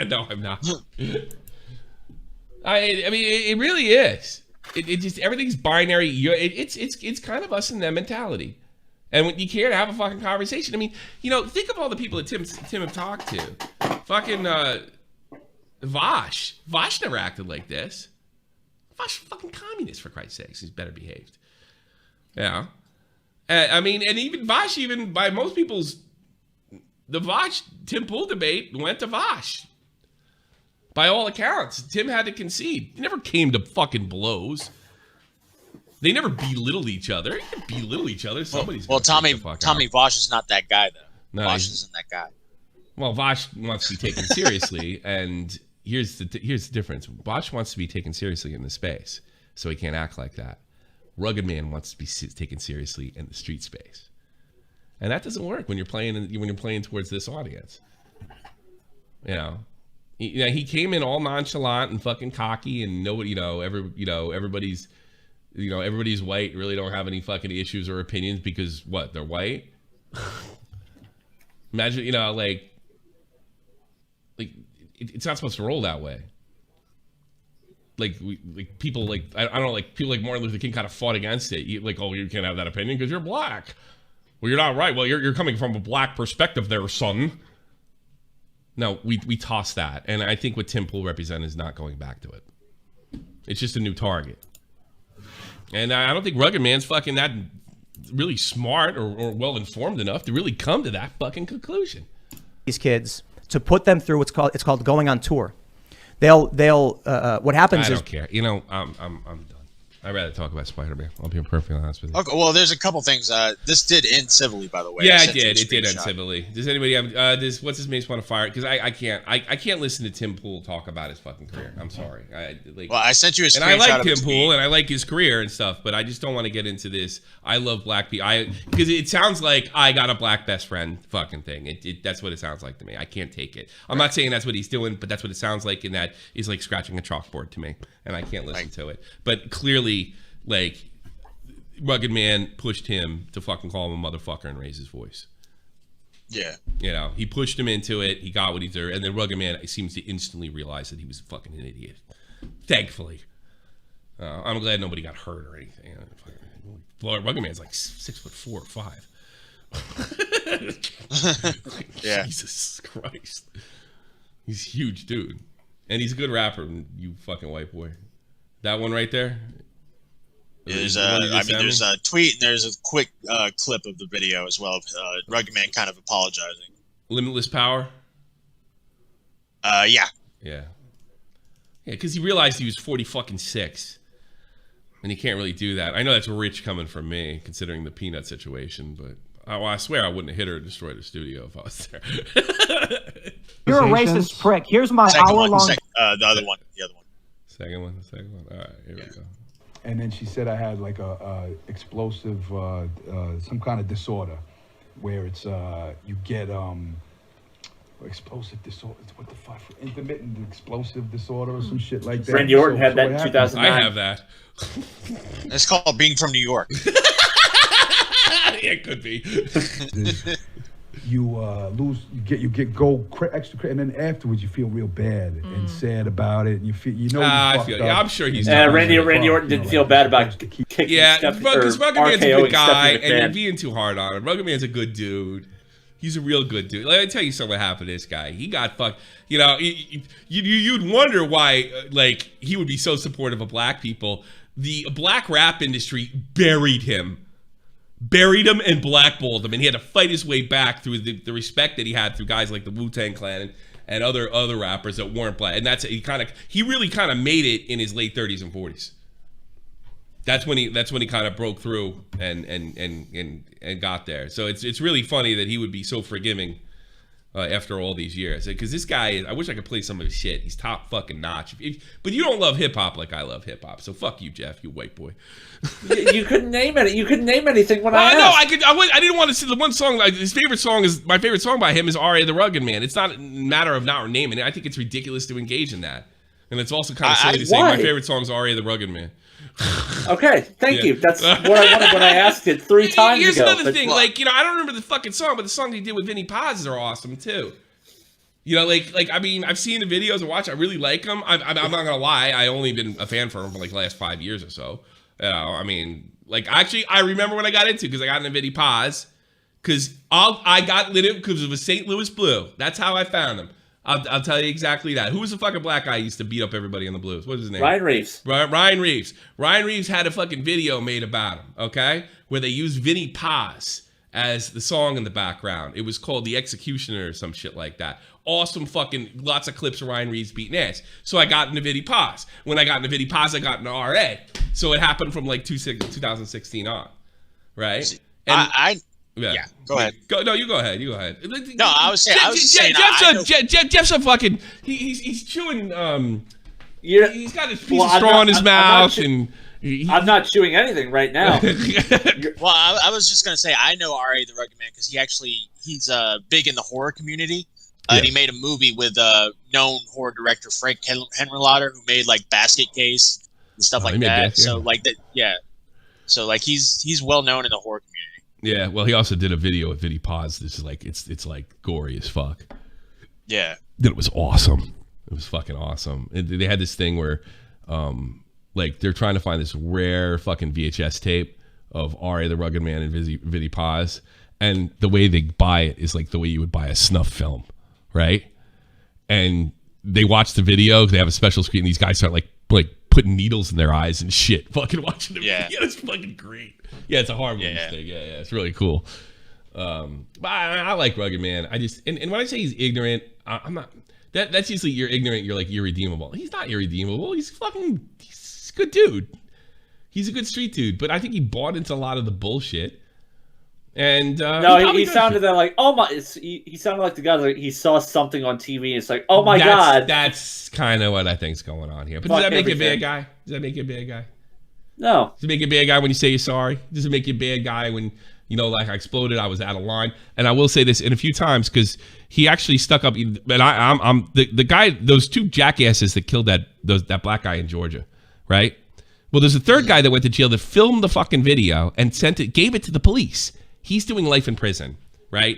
Speaker 2: No, I'm not. I mean, it really is. It just, everything's binary. It's kind of us in that mentality. And when you can't have a fucking conversation. I mean, think of all the people that Tim have talked to. Fucking Vosh. Vosh never acted like this. Vosh fucking communist, for Christ's sakes. He's better behaved. Yeah. I mean, and even Vosh, even by most people's, the Vosh Tim Pool debate went to Vosh. By all accounts, Tim had to concede. He never came to fucking blows. They never belittled each other. You can belittle each other. Somebody's
Speaker 4: Tommy Vosh is not that guy, though.
Speaker 2: No,
Speaker 4: Vosh isn't that guy.
Speaker 2: Well, Vosh wants to be taken seriously, and here's the difference. Vosh wants to be taken seriously in the space, so he can't act like that. Rugged Man wants to be taken seriously in the street space, and that doesn't work when you're playing towards this audience. He came in all nonchalant and fucking cocky, and nobody, everybody's white, really don't have any fucking issues or opinions because what? They're white. Imagine, it's not supposed to roll that way. like people like I don't know, like people like Martin Luther King kind of fought against it. Like, oh, you can't have that opinion because you're black. Well, you're not right. Well, you're coming from a black perspective there, son. No, we toss that, and I think what Tim Pool represents is not going back to it. It's just a new target, and I don't think Rugged Man's fucking that really smart or well informed enough to really come to that fucking conclusion.
Speaker 6: These kids to put them through it's called going on tour. They'll what happens is
Speaker 2: I don't care. You know, I'm done. I'd rather talk about Spider-Man. I'll be perfectly honest with you.
Speaker 4: Okay, well, there's a couple things. This did end civilly, by the way.
Speaker 2: Yeah, it did. It did end civilly. Does anybody have what's his name want to fire it? Because I can't listen to Tim Pool talk about his fucking career. I'm sorry.
Speaker 4: Well, I sent you a screenshot.
Speaker 2: And I like Tim Pool and I like his career and stuff, but I just don't want to get into this. I love black people. Because it sounds like I got a black best friend fucking thing. That's what it sounds like to me. I can't take it. I'm not saying that's what he's doing, but that's what it sounds like, and that is like scratching a chalkboard to me, and I can't listen to it. But clearly, like, Rugged Man pushed him to fucking call him a motherfucker and raise his voice.
Speaker 4: Yeah.
Speaker 2: You know, he pushed him into it. He got what he deserved. And then Rugged Man seems to instantly realize that he was fucking an idiot. Thankfully. I'm glad nobody got hurt or anything. Rugged Man's like 6'4" or 5.
Speaker 4: Yeah.
Speaker 2: Jesus Christ. He's a huge dude. And he's a good rapper, you fucking white boy. That one right there?
Speaker 4: There's there's a tweet and there's a quick clip of the video as well of Rugged Man kind of apologizing.
Speaker 2: Limitless Power?
Speaker 4: Yeah.
Speaker 2: Yeah. Yeah, because he realized he was 46. And he can't really do that. I know that's rich coming from me, considering the peanut situation, but I swear I wouldn't have hit her or destroyed the studio if I was there.
Speaker 8: You're a racist prick. Here's my hour-long...
Speaker 4: The other one.
Speaker 2: Second one. All right, here we go.
Speaker 5: And then she said I had like a explosive, some kind of disorder, where it's you get explosive disorder. What the fuck? Intermittent explosive disorder or some shit like that.
Speaker 3: Randy Orton had that in 2009.
Speaker 2: I have that.
Speaker 4: It's called being from New York.
Speaker 2: It could be.
Speaker 5: You lose, you go extra, and then afterwards you feel real bad and sad about it, and you feel,
Speaker 2: I'm sure he's.
Speaker 3: Randy Orton didn't feel bad about kicking.
Speaker 2: Yeah, because Rugged Man's a good guy, and you're being too hard on him. Rugged Man's a good dude. He's a real good dude. Let me tell you something happened to this guy. He got fucked. You know, you'd wonder why, like, he would be so supportive of black people. The black rap industry buried him and blackballed him, and he had to fight his way back through the respect that he had through guys like the Wu-Tang Clan and other rappers that weren't black. And he really kind of made it in his late 30s and 40s. That's when he kind of broke through and got there. So it's really funny that he would be so forgiving after all these years. Because this guy, I wish I could play some of his shit. He's top fucking notch. But you don't love hip hop like I love hip hop. So fuck you, Jeff, you white boy.
Speaker 3: You couldn't name it. You couldn't name anything when I asked.
Speaker 2: No, I didn't want to see the one song. Like, my favorite song by him is "R.A. the Rugged Man." It's not a matter of not naming it. I think it's ridiculous to engage in that, and it's also kind of silly to say my favorite song is "R.A. the Rugged Man."
Speaker 3: Okay, thank you. That's what I wanted when I asked it 3 times
Speaker 2: Here's
Speaker 3: ago.
Speaker 2: Another thing, like, you know, I don't remember the fucking song, but the song he did with Vinnie Paz are awesome too. You know, like I mean, I've seen the videos and watched. I really like them. I'm not gonna lie. I only been a fan for him for like the last 5 years or so. I mean, like, actually, I remember when I got into, because I got into Vinnie Paz, because I got lit because of a St. Louis Blue. That's how I found him. I'll tell you exactly that. Who was the fucking black guy who used to beat up everybody in the Blues? What was his name?
Speaker 3: Ryan Reeves.
Speaker 2: Ryan Reeves. Ryan Reeves had a fucking video made about him, okay? Where they used Vinnie Paz as the song in the background. It was called The Executioner or some shit like that. Awesome fucking, lots of clips of Ryan Reeves beating ass. So I got into Vinnie Paz. When I got into Vinnie Paz, I got into RA. So it happened from like 2016 on, right? And
Speaker 4: yeah, go ahead.
Speaker 2: You go ahead.
Speaker 4: No, I was saying
Speaker 2: Jeff's a fucking. He's chewing. He's got his piece of straw in his mouth,
Speaker 3: I'm not chewing anything right now.
Speaker 4: Well, I was just gonna say I know R.A. the Rugged Man because he's big in the horror community. And he made a movie with known horror director Frank Henenlotter, who made like Basket Case and stuff like that. So like that, yeah. So like he's well known in the horror community.
Speaker 2: Yeah, well, he also did a video with Vinnie Paz. This is like it's like gory as fuck.
Speaker 4: Yeah,
Speaker 2: it was awesome. It was fucking awesome. They had this thing where like they're trying to find this rare fucking VHS tape of R.A. the Rugged Man and Vinnie Paz, and the way they buy it is like the way you would buy a snuff film, right? And they watch the video. They have a special screen. These guys start like putting needles in their eyes and shit. Fucking watching the video. It's fucking great. Yeah, it's a horror movie thing. Yeah, it's really cool. But I like Rugged Man. I just and when I say he's ignorant, I'm not. That's usually you're ignorant. You're like irredeemable. He's not irredeemable. He's a good dude. He's a good street dude. But I think he bought into a lot of the bullshit. And
Speaker 3: no, he sounded like, oh my. He sounded like the guy that he saw something on TV. And it's like, oh my god.
Speaker 2: That's kind of what I think's going on here. But does that make you a bad guy? Does that make you a bad guy?
Speaker 3: No.
Speaker 2: Does it make you a bad guy when you say you're sorry? Does it make you a bad guy when like I exploded, I was out of line? And I will say this in a few times because he actually stuck up. And I'm the guy. Those two jackasses that killed that black guy in Georgia, right? Well, there's a third guy that went to jail that filmed the fucking video and gave it to the police. He's doing life in prison, right?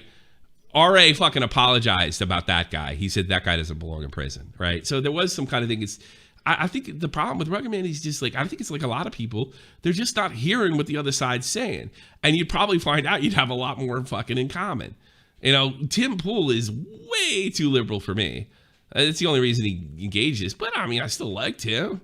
Speaker 2: R.A. fucking apologized about that guy. He said that guy doesn't belong in prison, right? So there was some kind of thing. I think the problem with Rugged Man is just like, I think it's like a lot of people, they're just not hearing what the other side's saying. And you'd probably find out you'd have a lot more fucking in common. Tim Pool is way too liberal for me. It's the only reason he engages. But I mean, I still liked him.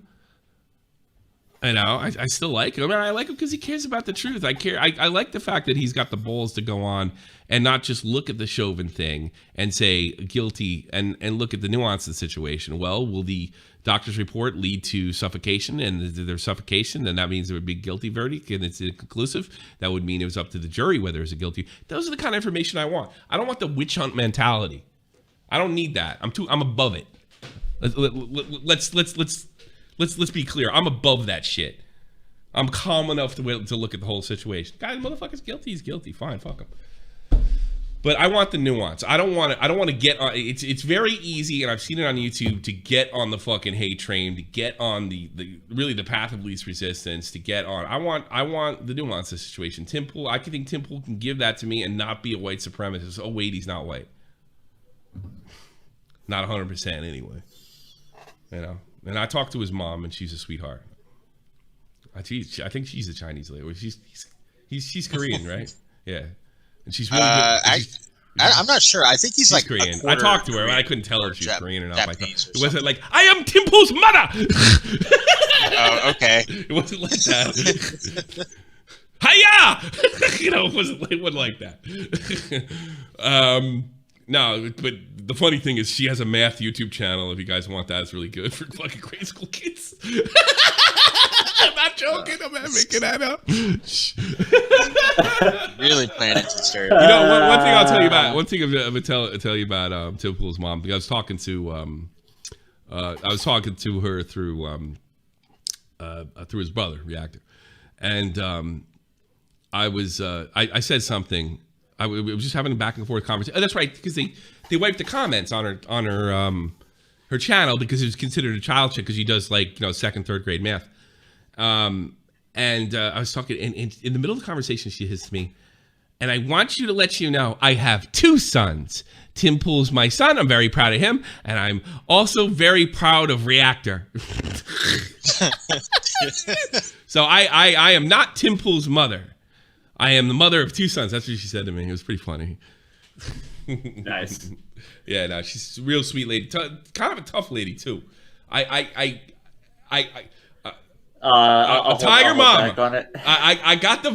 Speaker 2: I still like him. I like him because he cares about the truth. I like the fact that he's got the balls to go on and not just look at the Chauvin thing and say guilty and look at the nuance of the situation. Well, will the doctor's report lead to suffocation? And if there's suffocation, then that means there would be a guilty verdict and it's inconclusive. That would mean it was up to the jury whether it's a guilty. Those are the kind of information I want. I don't want the witch hunt mentality. I don't need that. I'm above it. Let's be clear. I'm above that shit. I'm calm enough to look at the whole situation. Guy, the motherfucker's guilty. He's guilty. Fine, fuck him. But I want the nuance. I don't want to get on. It's very easy, and I've seen it on YouTube, to get on the fucking hate train, to get on the really the path of least resistance, to get on. I want the nuance of the situation. Tim Pool. I think Tim Pool can give that to me and not be a white supremacist. Oh wait, he's not white. Not 100% anyway. And I talked to his mom, and she's a sweetheart. I think she's a Chinese lady. She's Korean, right? Yeah, and she's really good.
Speaker 4: I'm not sure. I think he's like
Speaker 2: Korean. I talked to her, and I couldn't tell her if she was Korean or not. It wasn't like, I am Tim Pool's mother.
Speaker 4: Oh, okay.
Speaker 2: It wasn't like that. Hiya! It wasn't like that. No, but the funny thing is she has a math YouTube channel. If you guys want that, it's really good for fucking grade school kids. I'm not joking. I'm not making that up.
Speaker 4: Really playing it to stereo.
Speaker 2: One thing I'll tell you about. One thing I'm gonna tell you about Tim Pool's mom. Because I was talking to her through his brother, Reactor, and I said something. We were just having a back and forth conversation. Oh, that's right, because they wiped the comments on her channel because it was considered a child chick because she does second, third grade math. And I was talking, and in the middle of the conversation, she hits me, and I want you to let you know I have two sons. Tim Pool's my son. I'm very proud of him, and I'm also very proud of Reactor. So I am not Tim Pool's mother. I am the mother of two sons. That's what she said to me. It was pretty funny.
Speaker 3: Nice.
Speaker 2: Yeah, no, she's a real sweet lady. Kind of a tough lady too. A tiger mama. I got the.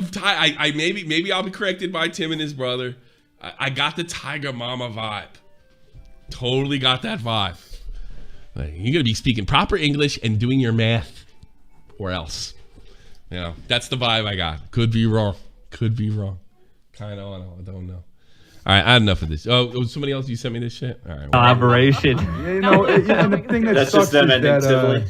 Speaker 2: Maybe I'll be corrected by Tim and his brother. I got the tiger mama vibe. Totally got that vibe. You're gonna be speaking proper English and doing your math, or else. That's the vibe I got. Could be wrong. Kind of. I don't know. All right, I had enough of this. Oh, somebody else, you sent me this shit? All right.
Speaker 7: Collaboration.
Speaker 5: And the thing that
Speaker 3: That's
Speaker 5: sucks
Speaker 3: just them
Speaker 5: is
Speaker 3: ending
Speaker 5: that,
Speaker 3: civilly.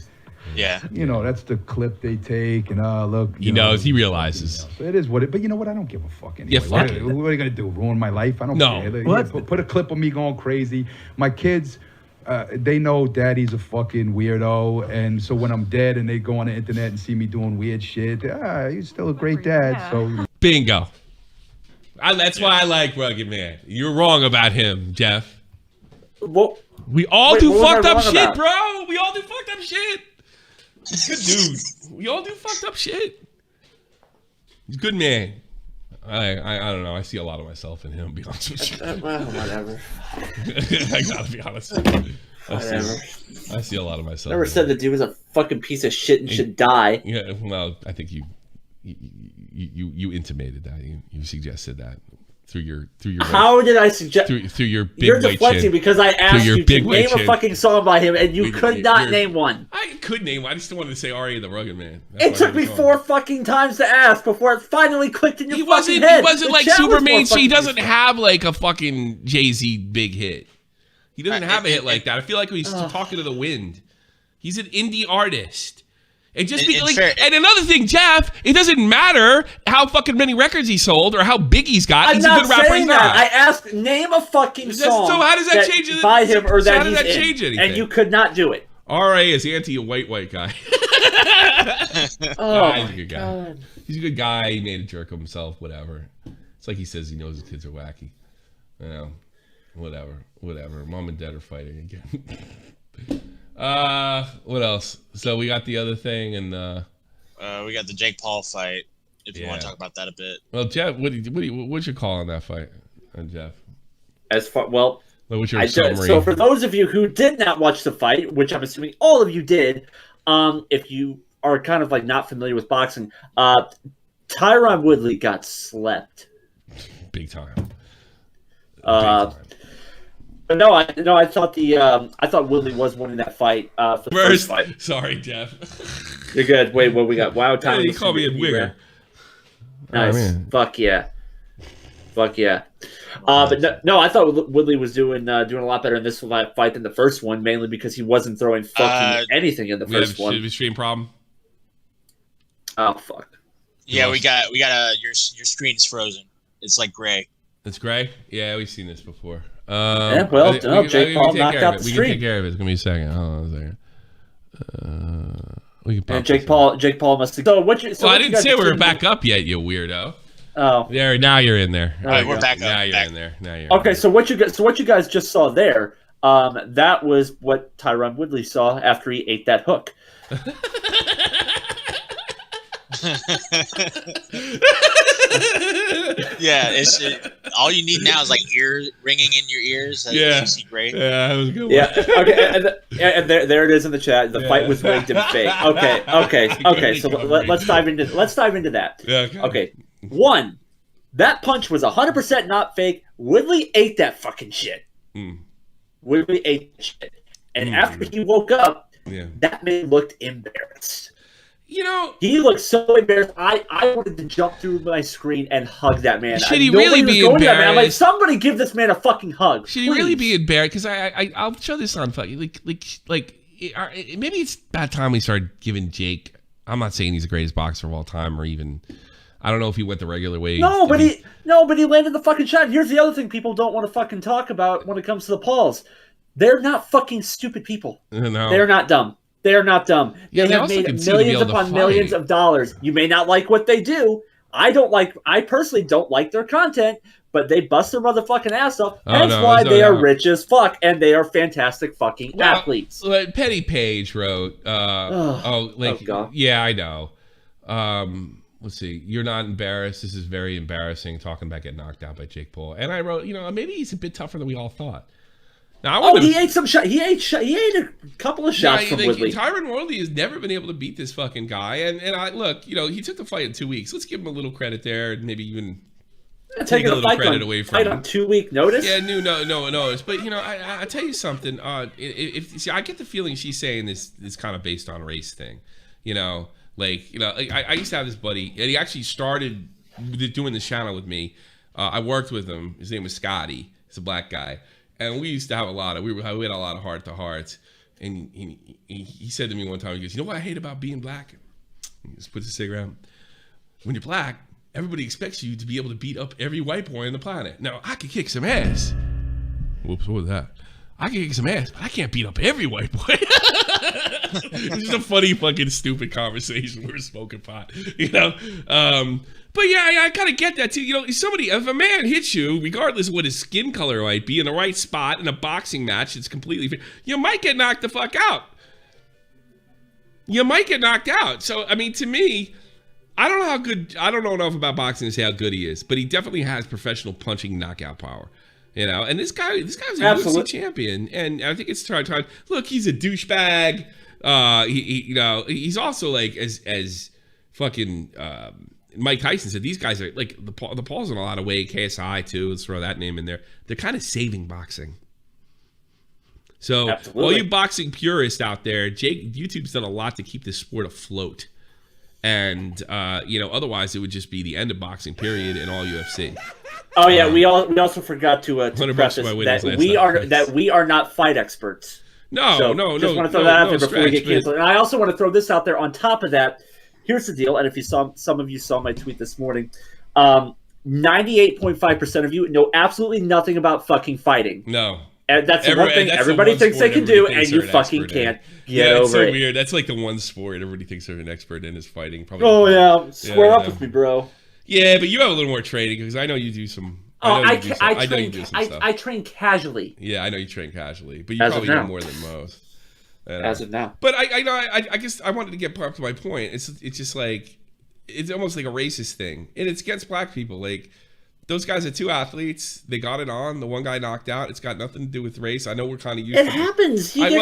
Speaker 4: Yeah.
Speaker 5: That's the clip they take, and look.
Speaker 2: He knows. He realizes.
Speaker 5: So it is what it. But you know what? I don't give a fuck anyway.
Speaker 2: Yeah, fuck it.
Speaker 5: What are you gonna do? Ruin my life? I don't
Speaker 2: No.
Speaker 5: care. Put a clip of me going crazy. My kids, they know Daddy's a fucking weirdo, and so when I'm dead and they go on the internet and see me doing weird shit, he's still a great dad.
Speaker 9: Yeah.
Speaker 5: So
Speaker 2: Bingo. That's why I like Rugged Man. You're wrong about him, Jeff.
Speaker 3: Well,
Speaker 2: We all do
Speaker 3: what was I
Speaker 2: fucked up
Speaker 3: wrong
Speaker 2: shit,
Speaker 3: about?
Speaker 2: bro. We all do fucked up shit. He's a good dude. We all do fucked up shit. He's a good man. I don't know. I see a lot of myself in him. Be honest with you.
Speaker 3: Well, whatever.
Speaker 2: I gotta be honest. I see a lot of myself.
Speaker 3: Never said the dude was a fucking piece of shit and should die.
Speaker 2: Yeah. Well, I think you intimated that. You suggested that through your.
Speaker 3: How did I suggest?
Speaker 2: Through your big
Speaker 3: You're
Speaker 2: white
Speaker 3: deflecting
Speaker 2: chin.
Speaker 3: because I asked you to name a
Speaker 2: chin.
Speaker 3: fucking song by him, and you could not name one.
Speaker 2: I could name one. I just wanted to say R.A. the Rugged Man.
Speaker 3: It took me 4 fucking times to ask before it finally clicked in your fucking
Speaker 2: He
Speaker 3: head.
Speaker 2: wasn't
Speaker 3: The
Speaker 2: like
Speaker 3: chat was
Speaker 2: super
Speaker 3: more
Speaker 2: mainstream. He
Speaker 3: fucking
Speaker 2: doesn't have like a fucking Jay-Z big hit. He doesn't have a hit like that. I feel like he's talking to the wind. He's an indie artist. And just and another thing, Jeff, it doesn't matter how fucking many records he sold or how big he's got.
Speaker 3: I'm
Speaker 2: He's
Speaker 3: not
Speaker 2: a good rapper.
Speaker 3: saying that. I asked, name a fucking song.
Speaker 2: So how does that change it?
Speaker 3: By him or
Speaker 2: So
Speaker 3: that
Speaker 2: how does
Speaker 3: he's
Speaker 2: that
Speaker 3: in,
Speaker 2: change anything?
Speaker 3: and you could not do it.
Speaker 2: R.A. is anti a white guy.
Speaker 3: Oh,
Speaker 2: he's a good guy.
Speaker 3: God.
Speaker 2: He's a good guy. He made a jerk of himself. Whatever. It's like he says he knows his kids are wacky. You know, whatever. Mom and dad are fighting again. What else? So we got the other thing, and
Speaker 4: we got the Jake Paul fight. If you want to talk about that a bit.
Speaker 2: Well, Jeff, what's your call on that fight, Jeff?
Speaker 3: As far
Speaker 2: what's your summary?
Speaker 3: So for those of you who did not watch the fight, which I'm assuming all of you did, if you are kind of like not familiar with boxing, Tyron Woodley got slept.
Speaker 2: Big time.
Speaker 3: But no, I thought Woodley was winning that fight. For the first fight.
Speaker 2: Sorry, Jeff.
Speaker 3: You're good. Wait, what we got? Wow, time.
Speaker 2: You called me a wigger.
Speaker 3: Nice.
Speaker 2: Oh,
Speaker 3: Fuck yeah. But no, I thought Woodley was doing a lot better in this fight than the first one, mainly because he wasn't throwing fucking anything in the first one.
Speaker 2: Should we stream problem?
Speaker 3: Oh fuck.
Speaker 4: Yeah, we got your screen's frozen. It's like gray.
Speaker 2: It's gray. Yeah, we've seen this before.
Speaker 3: Yeah, well, Jake Paul knocked out the
Speaker 2: stream. We can take care of it. It's gonna be a second. Hold on a second. We can
Speaker 3: and Jake Paul must have. So
Speaker 2: I didn't say we were back up yet, you weirdo.
Speaker 3: Oh,
Speaker 2: there. Now you're in there.
Speaker 4: All right, we're back up.
Speaker 2: Now you're in there.
Speaker 3: Okay, so what you guys just saw there, that was what Tyron Woodley saw after he ate that hook.
Speaker 4: Yeah, all you need now is like ear ringing in your ears.
Speaker 2: Yeah,
Speaker 4: great.
Speaker 2: Yeah, that was a good one.
Speaker 3: Yeah, okay, and there it is in the chat. The fight was rigged and fake. Okay. So let's dive into that.
Speaker 2: Yeah.
Speaker 3: Okay. 1, that punch was 100% not fake. Woodley ate that fucking shit. Woodley ate that shit, and after he woke up, that man looked embarrassed.
Speaker 2: You know,
Speaker 3: he looked so embarrassed. I wanted to jump through my screen and hug that man.
Speaker 2: Should he really be embarrassed?
Speaker 3: I'm like, somebody give this man a fucking hug.
Speaker 2: Should he really be embarrassed? Because I'll show this on like maybe it's about time we started giving Jake. I'm not saying he's the greatest boxer of all time, or even I don't know if he went the regular way.
Speaker 3: No, but he landed the fucking shot. Here's the other thing people don't want to fucking talk about when it comes to the Pauls. They're not fucking stupid people.
Speaker 2: No.
Speaker 3: They're not dumb. They're not dumb.
Speaker 2: Yeah,
Speaker 3: they have made millions upon millions of dollars. You may not like what they do. I personally don't like their content, but they bust their motherfucking ass off. That's why they are rich as fuck, and they are fantastic fucking athletes.
Speaker 2: Petty Page wrote, God. Yeah, I know. Let's see. You're not embarrassed. This is very embarrassing, talking about getting knocked out by Jake Paul. And I wrote, maybe he's a bit tougher than we all thought. Now,
Speaker 3: he ate some shot. He ate a couple of shots from Woodley.
Speaker 2: Tyron Woodley has never been able to beat this fucking guy. And I look, he took the fight in 2 weeks. Let's give him a little credit there, and maybe even take a little credit away from him.
Speaker 3: On 2 week notice.
Speaker 2: Yeah, no. But I tell you something. See, I get the feeling she's saying this is kind of based on race thing. I used to have this buddy, and he actually started doing this channel with me. I worked with him. His name was Scotty. He's a black guy. And we used to have we had a lot of heart-to-hearts. And he said to me one time, he goes, what I hate about being black? He just puts a cigarette out. When you're black, everybody expects you to be able to beat up every white boy on the planet. Now, I can kick some ass. Whoops, what was that? I can kick some ass, but I can't beat up every white boy. It's just a funny fucking stupid conversation. We were smoking pot, But yeah, I kind of get that too. If a man hits you, regardless of what his skin color might be, in the right spot in a boxing match, it's completely fair. You might get knocked the fuck out. you might get knocked out. So, I mean, to me, I don't know enough about boxing to say how good he is, but he definitely has professional punching knockout power. You know, and this guy's a UFC champion, and I think it's time. Look, he's a douchebag. He's also like as fucking Mike Tyson said. These guys are like the Paul's in a lot of way. KSI too. Let's throw that name in there. They're kind of saving boxing. So all you boxing purists out there, YouTube's done a lot to keep this sport afloat. And otherwise it would just be the end of boxing, period, and all UFC.
Speaker 3: Oh yeah, we also forgot to preface that we are not fight experts.
Speaker 2: No.
Speaker 3: Just want to throw that out there before we get canceled. And I also want to throw this out there. On top of that, here's the deal. And if some of you saw my tweet this morning, 98.5% of you know absolutely nothing about fucking fighting.
Speaker 2: No.
Speaker 3: And that's the one thing everybody thinks they can do, and you fucking can't get over it.
Speaker 2: It's so weird. That's like the one sport everybody thinks they're an expert in is fighting.
Speaker 3: Probably square up with me, bro.
Speaker 2: Yeah, but you have a little more training because I know you do some.
Speaker 3: I train casually.
Speaker 2: Yeah, I know you train casually, but you probably know more than most.
Speaker 3: As of now.
Speaker 2: But I guess I wanted to get up to my point. It's just like it's almost like a racist thing, and it's against black people. Like those guys are two athletes. They got it on. The one guy knocked out. It's got nothing to do with race. I know we're kind of used to it.
Speaker 3: It happens. You
Speaker 2: know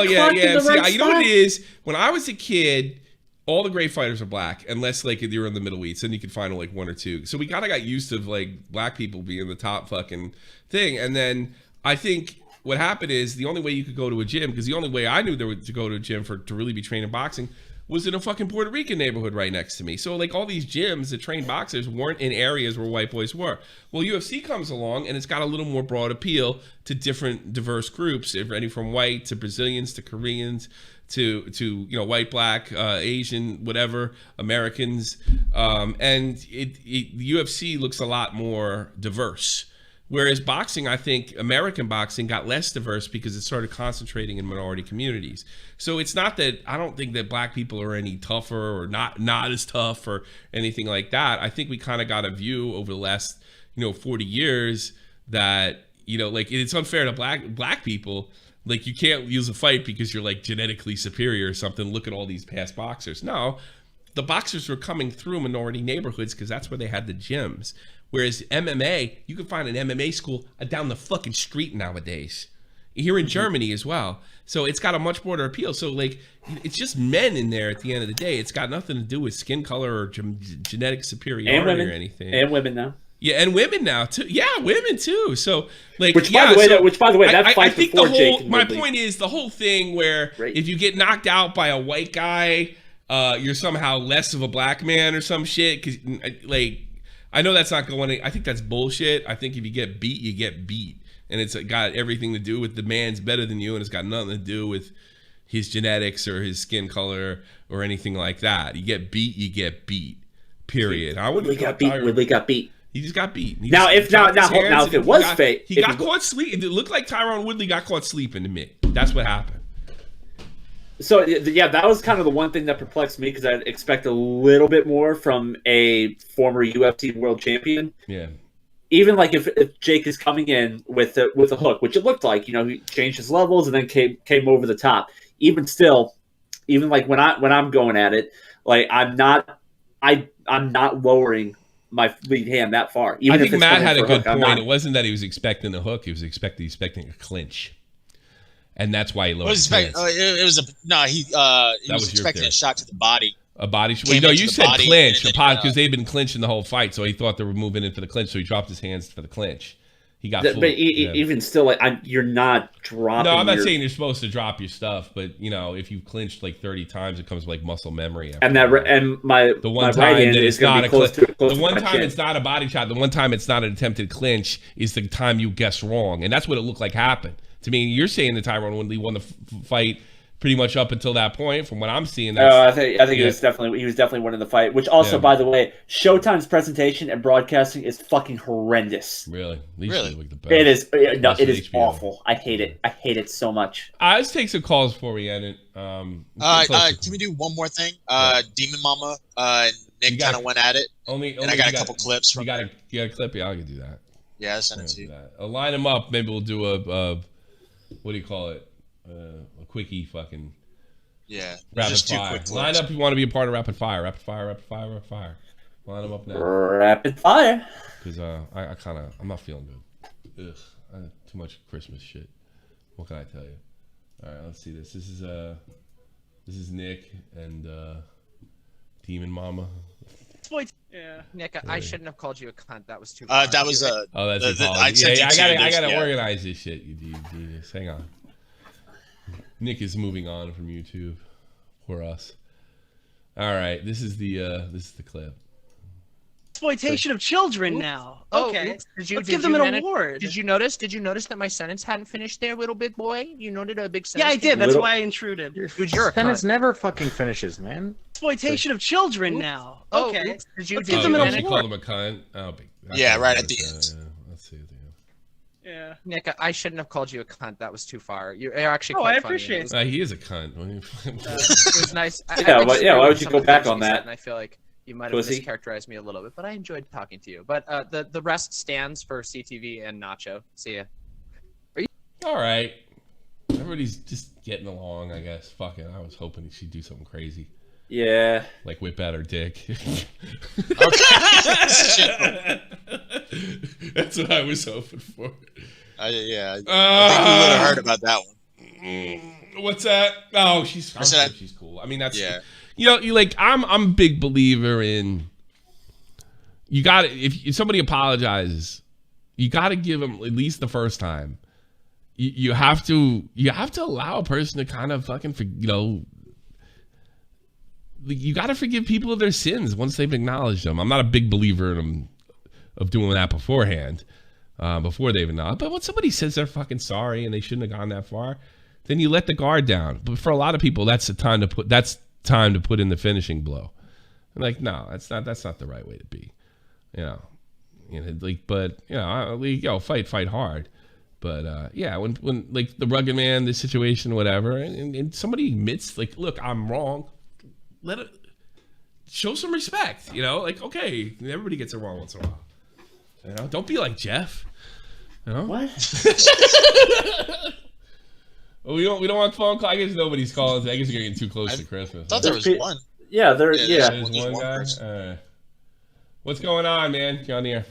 Speaker 2: what it is? When I was a kid, all the great fighters are black, unless like you're in the middleweights, then you could find like one or two. So we kind of got used to like black people being the top fucking thing. And then I think what happened is the only way you could go to a gym, because the only way I knew to go to a gym to really be trained in boxing was in a fucking Puerto Rican neighborhood right next to me. So like all these gyms that train boxers weren't in areas where white boys were. Well, UFC comes along and it's got a little more broad appeal to different diverse groups, anything from white to Brazilians to Koreans to white, black, Asian, whatever, Americans. And the UFC looks a lot more diverse. Whereas boxing, I think American boxing got less diverse because it started concentrating in minority communities. So it's not that I don't think that black people are any tougher or not as tough or anything like that. I think we kind of got a view over the last 40 years that like it's unfair to black people. Like you can't use a fight because you're like genetically superior or something. Look at all these past boxers. No, the boxers were coming through minority neighborhoods because that's where they had the gyms. Whereas MMA, you can find an MMA school down the fucking street nowadays. Here in Germany as well. So it's got a much broader appeal. So like, it's just men in there at the end of the day. It's got nothing to do with skin color or genetic superiority or anything.
Speaker 3: And women now.
Speaker 2: Yeah, and women now too. Yeah, women too. So like,
Speaker 3: which by the way, that fight before Jake.
Speaker 2: My point is the whole thing where if you get knocked out by a white guy, you're somehow less of a black man or some shit. Because like, I know that's not going. I think that's bullshit. I think if you get beat, you get beat, and it's got everything to do with the man's better than you, and it's got nothing to do with his genetics or his skin color or anything like that. You get beat, you get beat. Period.
Speaker 3: Woodley got beat.
Speaker 2: He just got beat.
Speaker 3: Now, if it was fake,
Speaker 2: he got caught sleeping. It looked like Tyron Woodley got caught sleeping to me. That's what happened.
Speaker 3: So yeah, that was kind of the one thing that perplexed me because I'd expect a little bit more from a former UFC world champion.
Speaker 2: Yeah.
Speaker 3: Even like if Jake is coming in with a hook, which it looked like, he changed his levels and then came over the top. Even still, even like when I'm going at it, like I'm not lowering my lead hand that far. Even
Speaker 2: I think Matt had a good point. It wasn't that he was expecting the hook; he was expecting a clinch, and that's why he lowered his hands.
Speaker 4: He was expecting a shot to the body.
Speaker 2: A body shot. No, you said clinch because they've been clinching the whole fight, so he thought they were moving in for the clinch, so he dropped his hands for the clinch. He got
Speaker 3: but even still, like you're not dropping.
Speaker 2: No, I'm not saying you're supposed to drop your stuff, but if you've clinched like 30 times, it comes like muscle memory.
Speaker 3: The one time it's not
Speaker 2: a body shot, the one time it's not an attempted clinch is the time you guess wrong, and that's what it looked like happened to me. You're saying that Tyron Woodley won the fight pretty much up until that point, from what I'm seeing.
Speaker 3: I think he was definitely winning the fight. Which also, by the way, Showtime's presentation and broadcasting is fucking horrendous.
Speaker 2: Really?
Speaker 3: Like the best. It is. No, it is HBO. Awful. I hate it. I hate it so much.
Speaker 2: Let's take some calls before we end it.
Speaker 4: Can we do one more thing? Demon Mama and Nick kind of went at it. And I got a couple clips from.
Speaker 2: You got a clip? Yeah, I can do that.
Speaker 4: Yeah, I'll send it to you.
Speaker 2: I'll line them up. Maybe we'll do a what do you call it? A quickie fucking
Speaker 4: Yeah.
Speaker 2: Rapid
Speaker 4: just
Speaker 2: fire.
Speaker 4: too quick.
Speaker 2: Line up if you want to be a part of rapid fire. Rapid fire. Rapid fire. Rapid fire. Line them up now.
Speaker 3: Rapid fire.
Speaker 2: Because I'm not feeling good. Ugh. Too much Christmas shit. What can I tell you? All right, let's see this. This is Nick and Demon Mama.
Speaker 7: Yeah.
Speaker 9: Nick, I shouldn't have called you a cunt. That was too.
Speaker 4: That was
Speaker 2: Oh, that's
Speaker 4: I
Speaker 2: gotta organize this shit. You genius. Hang on. Nick is moving on from YouTube. For us. All right, this is the clip.
Speaker 10: Exploitation of children now. Okay,
Speaker 9: let's
Speaker 10: give them an award.
Speaker 9: Did you notice that my sentence hadn't finished there, little big boy? You noted a big sentence.
Speaker 10: Yeah, I did. That's why I intruded.
Speaker 9: Dude, you're a
Speaker 11: sentence
Speaker 9: cunt.
Speaker 11: never fucking finishes, man.
Speaker 10: Exploitation of children now. Okay,
Speaker 9: Did
Speaker 10: let's give them an award.
Speaker 2: Call him a cunt. Oh,
Speaker 4: yeah, right at the end.
Speaker 2: Let's see.
Speaker 10: Yeah.
Speaker 9: Nick, I shouldn't have called you a cunt. That was too far. You're actually.
Speaker 10: Oh,
Speaker 9: quite
Speaker 10: I
Speaker 9: funny.
Speaker 10: appreciate it.
Speaker 2: He is a cunt.
Speaker 9: It was nice.
Speaker 3: Yeah, why would you go back on that?
Speaker 9: And I feel like you might have mischaracterized me a little bit, but I enjoyed talking to you. But the rest stands for CTV and Nacho. See ya.
Speaker 2: All right. Everybody's just getting along, I guess. Fuck it. I was hoping she'd do something crazy.
Speaker 3: Yeah.
Speaker 2: Like whip out her dick. That's what I was hoping for.
Speaker 4: I think we would have heard about that one.
Speaker 2: What's that? Oh, she's cool. I mean, that's I'm a big believer in you got to if somebody apologizes, you got to give them at least the first time. You have to allow a person to kind of fucking you got to forgive people of their sins once they've acknowledged them. I'm not a big believer of doing that beforehand, before they've acknowledged. But when somebody says they're fucking sorry and they shouldn't have gone that far, then you let the guard down. But for a lot of people, that's time to put in the finishing blow. I'm like, no, that's not the right way to be. Fight hard. But when like the rugged man, this situation, whatever, and somebody admits, like, look, I'm wrong. Let it show some respect. Okay, everybody gets it wrong once in a while. Don't be like Jeff.
Speaker 3: What?
Speaker 2: Well, we don't want phone call. I guess nobody's calling. I guess you're getting too close to Christmas.
Speaker 4: I thought there was one.
Speaker 3: Yeah,
Speaker 2: there's one guy. What's going on, man? You're on the air.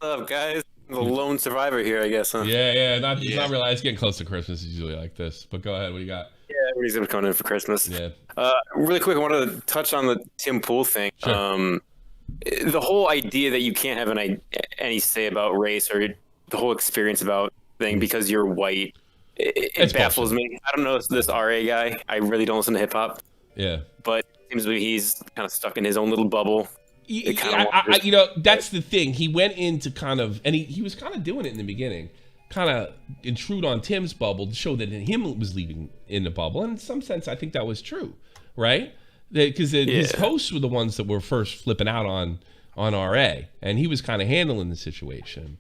Speaker 12: What's up, guys? The lone survivor here, I guess, huh?
Speaker 2: Yeah. It's not real. It's getting close to Christmas. It's usually like this. But go ahead. What do you got?
Speaker 12: Yeah, everybody's coming in for Christmas.
Speaker 2: Yeah.
Speaker 12: Really quick, I wanted to touch on the Tim Pool thing.
Speaker 2: Sure.
Speaker 12: The whole idea that you can't have any say about race or the whole experience about thing because you're white, it baffles me. I don't know this RA guy. I really don't listen to hip hop.
Speaker 2: Yeah.
Speaker 12: But it seems like he's kind of stuck in his own little bubble.
Speaker 2: That's the thing. He went into and he was kind of doing it in the beginning, kind of intrude on Tim's bubble to show that him was leaving in the bubble. And in some sense, I think that was true, right? Because his hosts were the ones that were first flipping out on RA, and he was kind of handling the situation.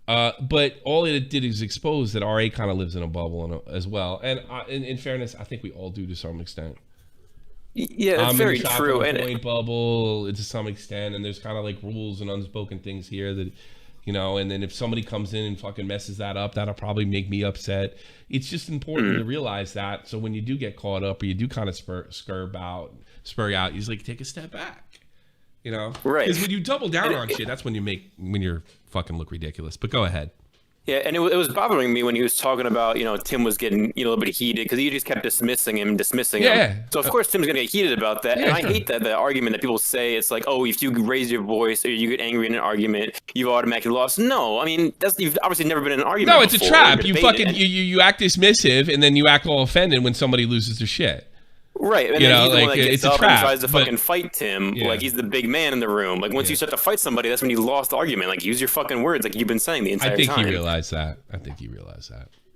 Speaker 2: But all it did is expose that RA kind of lives in a bubble as well. And in fairness, I think we all do to some extent.
Speaker 12: Yeah, that's very true.
Speaker 2: And point bubble to some extent, and there's kind of like rules and unspoken things here that, and then if somebody comes in and fucking messes that up, that'll probably make me upset. It's just important to realize that. So when you do get caught up or you do kind of spurg out, you just like take a step back,
Speaker 12: Right.
Speaker 2: Because when you double down on shit, that's when you're fucking look ridiculous. But go ahead.
Speaker 12: Yeah, and it was bothering me when he was talking about, Tim was getting a little bit heated because he just kept dismissing him.
Speaker 2: Yeah.
Speaker 12: So, of course, Tim's going to get heated about that. And I hate the argument that people say. It's like, oh, if you raise your voice or you get angry in an argument, you've automatically lost. No, I mean, you've obviously never been in an argument.
Speaker 2: No, it's a trap. You fucking, you act dismissive and then you act all offended when somebody loses their shit.
Speaker 12: Right, and then he's the one that gets up and tries to fucking fight Tim.
Speaker 2: Yeah.
Speaker 12: Like, he's the big man in the room. Like, once you start to fight somebody, that's when you lost the argument. Like, use your fucking words like you've been saying the entire time.
Speaker 2: I think he realized that.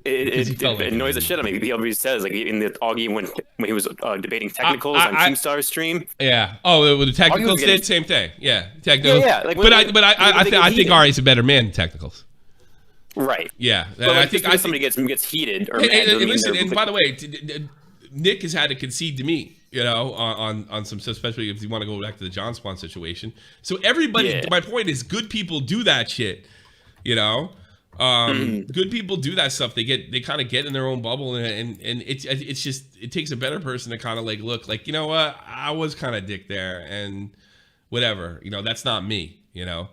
Speaker 12: It annoys the shit out of me. He always says, like, in the Augie when he was debating technicals on Keemstar's stream.
Speaker 2: Yeah. Oh, with the technicals did same thing. Yeah. Technicals.
Speaker 12: Yeah. Like,
Speaker 2: I think Ari's a better man in technicals.
Speaker 12: Right.
Speaker 2: Yeah.
Speaker 12: But I think somebody gets heated or mad.
Speaker 2: And listen, and by the way, Nick has had to concede to me, on some stuff, especially if you want to go back to the John Spawn situation. So everybody, my point is, good people do that shit, Good people do that stuff. They kind of get in their own bubble, and it's just, it takes a better person to kind of like look like, you know what, I was kind of dick there, and whatever, you know, that's not me, you know.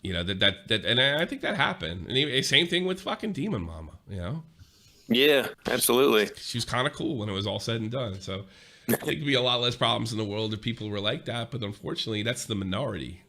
Speaker 2: You know, that and I think that happened. And same thing with fucking Demon Mama, you know.
Speaker 12: Yeah, absolutely.
Speaker 2: She was kind of cool when it was all said and done. So I think there'd be a lot less problems in the world if people were like that. But unfortunately, that's the minority.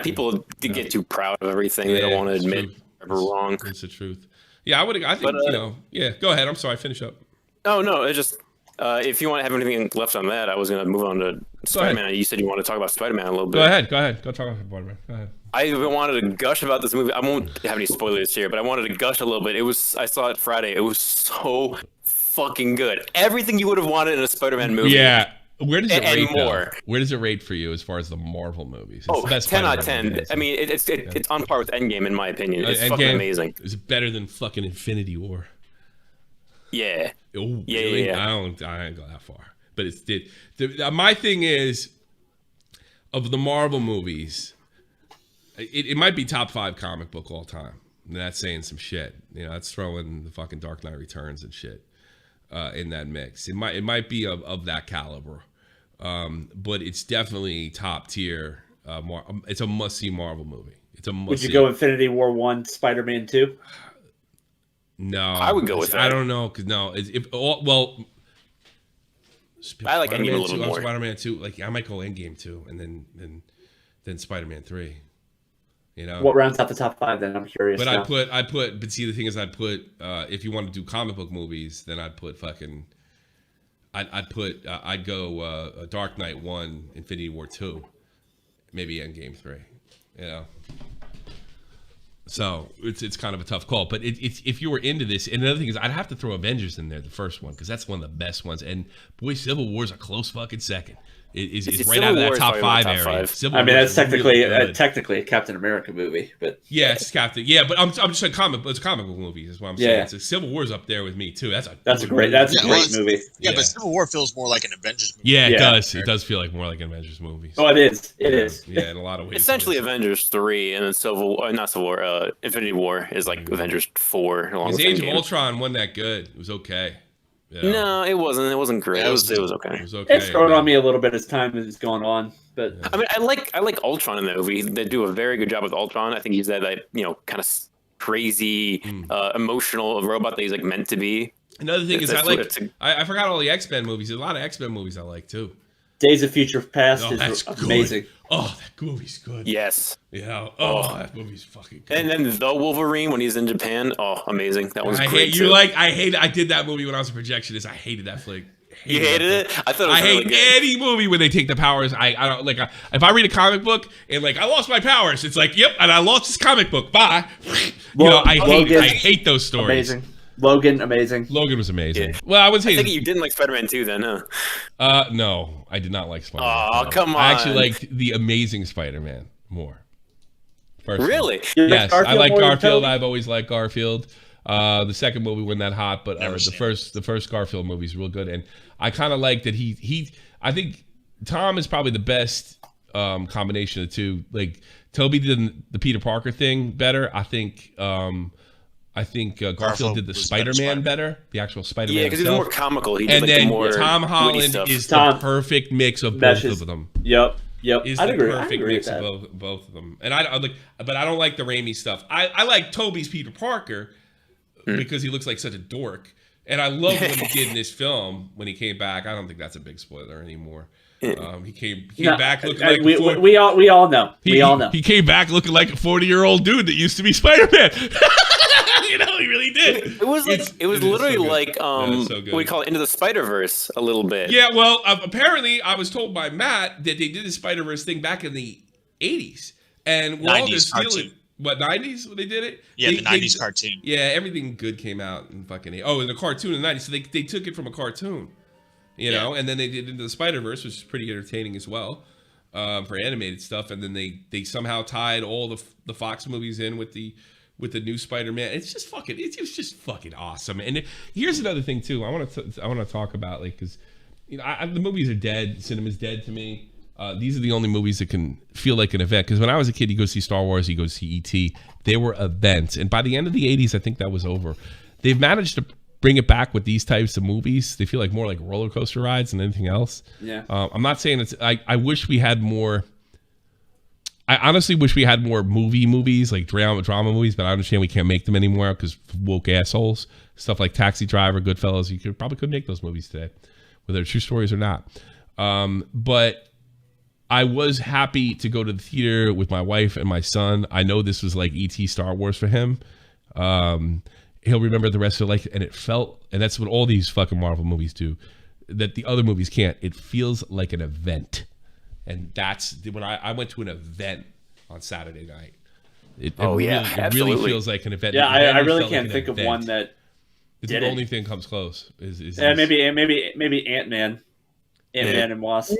Speaker 12: People get too proud of everything. They don't want to admit they're wrong.
Speaker 2: It's the truth. Yeah, I think, you know, yeah, go ahead. I'm sorry, finish up.
Speaker 12: Oh, no, it's just, if you want to have anything left on that, I was going to move on to Spider-Man. You said you want to talk about Spider-Man a little bit.
Speaker 2: Go ahead. Go talk about Spider-Man. Go ahead.
Speaker 12: I wanted to gush about this movie. I won't have any spoilers here, but I wanted to gush a little bit. I saw it Friday. It was so fucking good. Everything you would have wanted in a Spider-Man movie.
Speaker 2: Yeah. Where does it rate?
Speaker 12: More.
Speaker 2: Where does it rate for you as far as the Marvel movies?
Speaker 12: It's the best 10 out of 10. I mean, it's on par with Endgame in my opinion. It's fucking amazing.
Speaker 2: Is it better than fucking Infinity War?
Speaker 12: Yeah.
Speaker 2: Oh, really? Yeah. I ain't go that far. But my thing is, of the Marvel movies, it might be top 5 comic book all time. And that's saying some shit. You know, that's throwing the fucking Dark Knight Returns and shit in that mix. It might be of that caliber. But it's definitely top tier. It's a must-see Marvel movie. It's a must-see.
Speaker 3: Would you go Infinity War 1, Spider-Man 2?
Speaker 2: No.
Speaker 12: I would go with that.
Speaker 2: I don't know, because no.
Speaker 12: I like Endgame a little more.
Speaker 2: Spider-Man 2, like I might go Endgame 2, and then Spider-Man 3. You know,
Speaker 3: what rounds out the top 5? Then I'm curious.
Speaker 2: But
Speaker 3: now.
Speaker 2: But see, the thing is, if you want to do comic book movies, then I'd go Dark Knight 1, Infinity War 2, maybe Endgame 3. You know. So it's kind of a tough call, but it's if you were into this, and another thing is I'd have to throw Avengers in there, the first one, because that's one of the best ones. And boy, Civil War's a close fucking second. It's right out of that top 5 area.
Speaker 3: I mean, that's technically a Captain America movie, but
Speaker 2: it's Captain. Yeah, but I'm just saying it's comic book movies. Is what I'm saying. So Civil War's up there with me too. That's a great
Speaker 3: movie.
Speaker 4: Yeah, but Civil War feels more like an Avengers movie.
Speaker 2: Yeah, it does. It does feel like more like an Avengers movie.
Speaker 3: Oh, it is. It is.
Speaker 2: Yeah, in a lot of ways.
Speaker 12: Essentially, Avengers 3, and then Infinity War is like Avengers 4.
Speaker 2: Because Age of Ultron wasn't that good. It was okay.
Speaker 12: Yeah. No, it wasn't. It wasn't great. It was okay.
Speaker 2: It was okay.
Speaker 3: It's growing on me a little bit as time is going on, but
Speaker 12: I mean, I like Ultron in the movie. They do a very good job with Ultron. I think he's that kind of crazy, emotional robot that he's like meant to be.
Speaker 2: Another thing is I forgot all the X-Men movies. There's a lot of X-Men movies I like too.
Speaker 3: Days of Future Past is amazing.
Speaker 2: Oh, that movie's good.
Speaker 12: Yes.
Speaker 2: Yeah. That movie's fucking good.
Speaker 12: And then the Wolverine when he's in Japan. Oh, amazing. That was great.
Speaker 2: I did that movie when I was a projectionist. I hated that flick.
Speaker 12: You hated it? I thought it was really good.
Speaker 2: Any movie when they take the powers. I don't like. If I read a comic book and like I lost my powers, it's like, yep, and I lost this comic book. Bye. I hate those stories.
Speaker 3: Amazing. Logan, amazing.
Speaker 2: Logan was amazing.
Speaker 12: Yeah.
Speaker 2: Well, I would say.
Speaker 12: I think you didn't like Spider-Man 2 then, huh?
Speaker 2: No, I did not like Spider-Man.
Speaker 12: Oh, come on.
Speaker 2: I actually liked the Amazing Spider-Man more.
Speaker 12: Really?
Speaker 2: Yes, I like Garfield. I've always liked Garfield. The second movie wasn't that hot, but the first Garfield movie is real good, and I kind of like that I think Tom is probably the best combination of the two. Like Toby did the Peter Parker thing better. I think Garfield did the Spider-Man better, the actual Spider-Man.
Speaker 12: Yeah, because he's more comical. He did
Speaker 2: then
Speaker 12: more
Speaker 2: Tom Holland is the perfect mix of both of them.
Speaker 3: Yep.
Speaker 2: Is the perfect mix of both of them. And I don't like the Raimi stuff. I like Toby's Peter Parker because he looks like such a dork. And I love what he did in this film when he came back. I don't think that's a big spoiler anymore. He came back looking like
Speaker 3: we all know.
Speaker 2: He came back looking like a 40-year-old dude that used to be Spider-Man. He really did.
Speaker 12: It was literally so like what do you call it, Into the Spider-Verse a little bit.
Speaker 2: Yeah, well, apparently I was told by Matt that they did the Spider-Verse thing back in the 80s. And we're all just stealing. What, 90s when they did it?
Speaker 4: Yeah, the 90s cartoon.
Speaker 2: Yeah, everything good came out in fucking in the cartoon in the 90s. So they took it from a cartoon, you know, and then they did Into the Spider-Verse, which is pretty entertaining as well for animated stuff. And then they somehow tied all the Fox movies in with the new Spider-Man. It's just fucking awesome. And here's another thing too. I want to talk about, like, because the movies are dead. Cinema's dead to me. These are the only movies that can feel like an event. Because when I was a kid, you go see Star Wars, you go see E.T. They were events. And by the end of the 80s, I think that was over. They've managed to bring it back with these types of movies. They feel like more like roller coaster rides than anything else.
Speaker 3: Yeah.
Speaker 2: I'm not saying it's... I wish we had more... I honestly wish we had more movies, like drama movies, but I understand we can't make them anymore because woke assholes. Stuff like Taxi Driver, Goodfellas, you probably could make those movies today, whether they're true stories or not. But I was happy to go to the theater with my wife and my son. I know this was like E.T. Star Wars for him. He'll remember the rest of life, and it felt, and that's what all these fucking Marvel movies do, that the other movies can't. It feels like an event. And that's when I went to an event on Saturday night. It really feels like an event.
Speaker 3: Yeah, I really can't think of one that
Speaker 2: it's
Speaker 3: did
Speaker 2: the
Speaker 3: it.
Speaker 2: only thing comes close.
Speaker 3: Maybe Ant-Man and Wasp.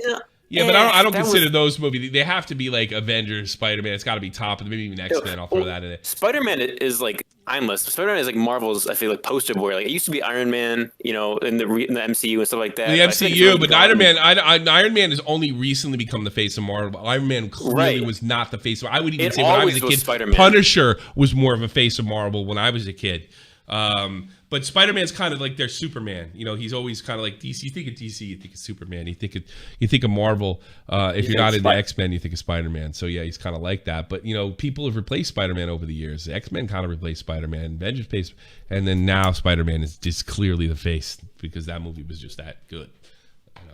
Speaker 2: Yeah, but I don't consider those movies. They have to be like Avengers, Spider-Man. It's got to be top, and maybe even X-Men. I'll throw that in it.
Speaker 12: Spider-Man is like timeless. Spider-Man is like Marvel's, I feel like, poster boy. Like it used to be Iron Man, you know, in the MCU and stuff like that.
Speaker 2: The MCU, but Iron Man has only recently become the face of Marvel. Iron Man clearly was not the face of. I would even say when I was a kid,
Speaker 12: Spider-Man.
Speaker 2: Punisher was more of a face of Marvel when I was a kid. But Spider-Man's kind of like their Superman. You know, he's always kind of like DC. You think of DC, you think of Superman. You think of Marvel. If you're not into X-Men, you think of Spider-Man. So yeah, he's kind of like that. But you know, people have replaced Spider-Man over the years. X-Men kind of replaced Spider-Man. Avengers replaced, and then now Spider-Man is just clearly the face because that movie was just that good.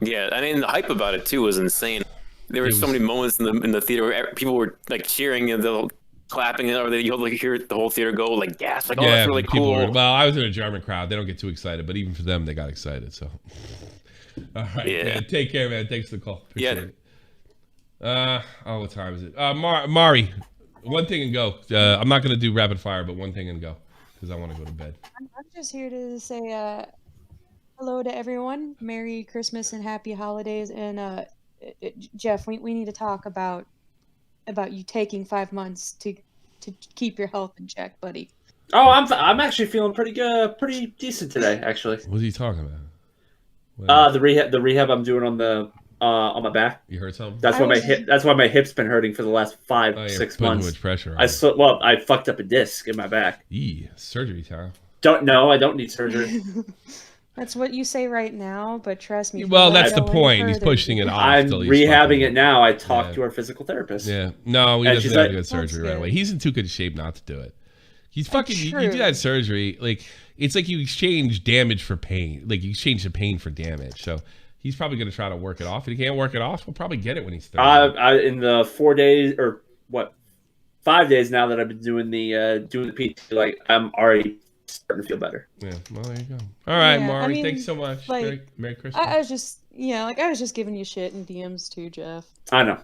Speaker 12: Yeah, I mean the hype about it too was insane. There were so many moments in the theater where people were like cheering and they'll clapping, or you'll like hear the whole theater go like gas, like, oh, that's really cool.
Speaker 2: I was in a German crowd. They don't get too excited, but even for them, they got excited. So, all right, man. Take care, man. Thanks for the call. Appreciate it. What time is it? Mari, one thing and go. I'm not gonna do rapid fire, but one thing and go because I want to go to bed.
Speaker 13: I'm just here to say hello to everyone. Merry Christmas and Happy Holidays. And Jeff, we need to talk about you taking 5 months to keep your health in check, buddy.
Speaker 3: Oh, I'm actually feeling pretty good, pretty decent today, actually.
Speaker 2: What are you talking about?
Speaker 3: The rehab I'm doing on my back.
Speaker 2: You heard something?
Speaker 3: That's why my hip's been hurting for the last 5-6 months.
Speaker 2: Too much pressure on
Speaker 3: I fucked up a disc in my back.
Speaker 2: Surgery time.
Speaker 3: I don't need surgery.
Speaker 13: That's what you say right now, but trust me.
Speaker 2: Well, that's the point. He's pushing it off.
Speaker 3: I'm rehabbing it now. I talked to our physical therapist.
Speaker 2: Yeah. No, he doesn't have to get surgery right away. He's in too good shape not to do it. He's fucking. You do that surgery, like it's like you exchange damage for pain. Like you exchange the pain for damage. So he's probably going to try to work it off. If he can't work it off, we'll probably get it when he's 30.
Speaker 3: In the 4 days or 5 days now that I've been doing the PT, like I'm already starting to feel better.
Speaker 2: Yeah, well, there you go. All right, Mari, thanks so much.
Speaker 13: Like,
Speaker 2: Merry Christmas.
Speaker 13: I was just, I was just giving you shit in DMs too, Jeff.
Speaker 3: I know.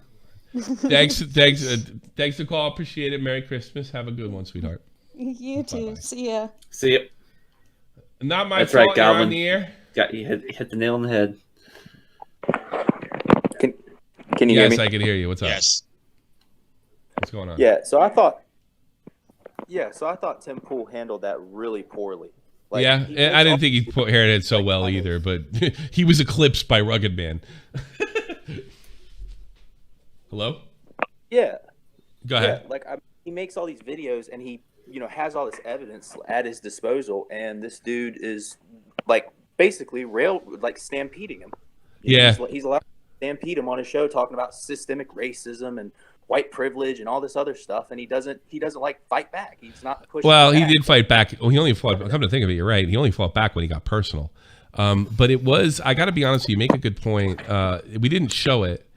Speaker 2: Thanks for the call. Appreciate it. Merry Christmas. Have a good one, sweetheart.
Speaker 13: You too.
Speaker 2: Bye-bye.
Speaker 13: See ya.
Speaker 3: See ya.
Speaker 2: Not my
Speaker 3: That's
Speaker 2: fault.
Speaker 3: right, Galvin.
Speaker 2: You're on the air.
Speaker 3: You hit the nail on the head.
Speaker 14: Can you hear me?
Speaker 2: Yes, I can hear you. What's up?
Speaker 4: Yes.
Speaker 2: What's going on?
Speaker 14: Yeah, so I thought Tim Pool handled that really poorly. Like,
Speaker 2: I didn't think he put Hairhead so well either, but he was eclipsed by Rugged Man. Hello?
Speaker 14: Yeah.
Speaker 2: Go ahead.
Speaker 14: Yeah, he makes all these videos and he, has all this evidence at his disposal, and this dude is basically stampeding him. He's allowed to stampede him on his show talking about systemic racism and white privilege and all this other stuff, and he doesn't fight back. He's not pushing. Well,
Speaker 2: he did fight back. Well, he only fought. Come to think of it, you're right. He only fought back when he got personal. But it was. I got to be honest with you. Make a good point. We didn't show it,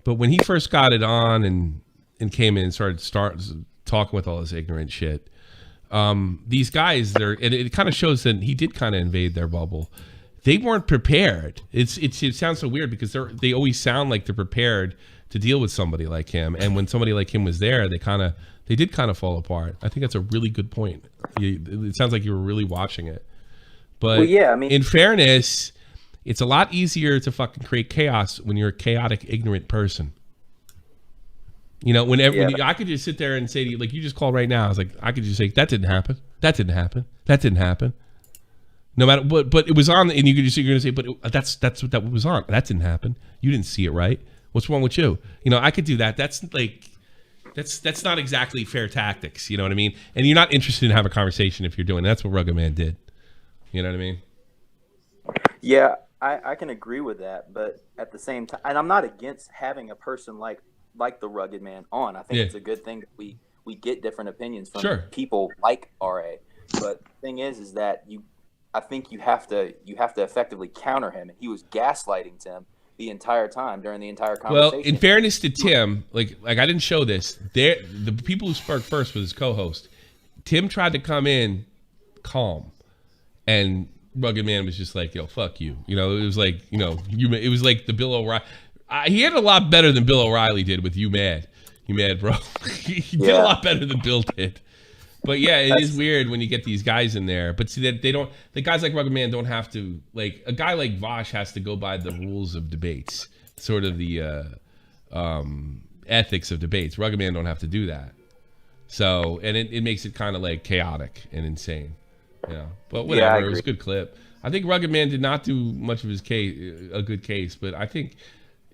Speaker 2: but when he first got it on and came in and started talking with all this ignorant shit, these guys, and it kind of shows that he did kind of invade their bubble. They weren't prepared. It sounds so weird because they always sound like they're prepared to deal with somebody like him, and when somebody like him was there, they did kind of fall apart. I think that's a really good point. It sounds like you were really watching it, but in fairness, it's a lot easier to fucking create chaos when you're a chaotic, ignorant person. When I could just sit there and say to you, like you just called right now, I was like, I could just say that didn't happen, that didn't happen, that didn't happen. No matter what, but it was on, and you're going to say, but that's what that was on. That didn't happen. You didn't see it, right? What's wrong with you? You know, I could do that. That's like, that's not exactly fair tactics. You know what I mean? And you're not interested in having a conversation if you're doing. That's what Rugged Man did. You know what I mean?
Speaker 14: Yeah, I can agree with that, but at the same time, and I'm not against having a person like the Rugged Man on. I think it's a good thing that we get different opinions from people like RA. But the thing is that I think you have to effectively counter him, and he was gaslighting Tim the entire time during the entire conversation.
Speaker 2: Well, in fairness to Tim, like I didn't show this. The people who spoke first was his co-host. Tim tried to come in calm, and Rugged Man was just like, "Yo, fuck you." You know, it was like, you know, it was like the Bill O'Reilly. He had a lot better than Bill O'Reilly did with "You Mad, bro." He did a lot better than Bill did. But yeah, it is weird when you get these guys in there. But see that they don't. The guys like Rugged Man don't have to. Like a guy like Vosh has to go by the rules of debates, sort of the ethics of debates. Rugged Man don't have to do that. So, and it makes it kind of like chaotic and insane. Yeah, but whatever. It was a good clip. I think Rugged Man did not do much of his case, a good case, but I think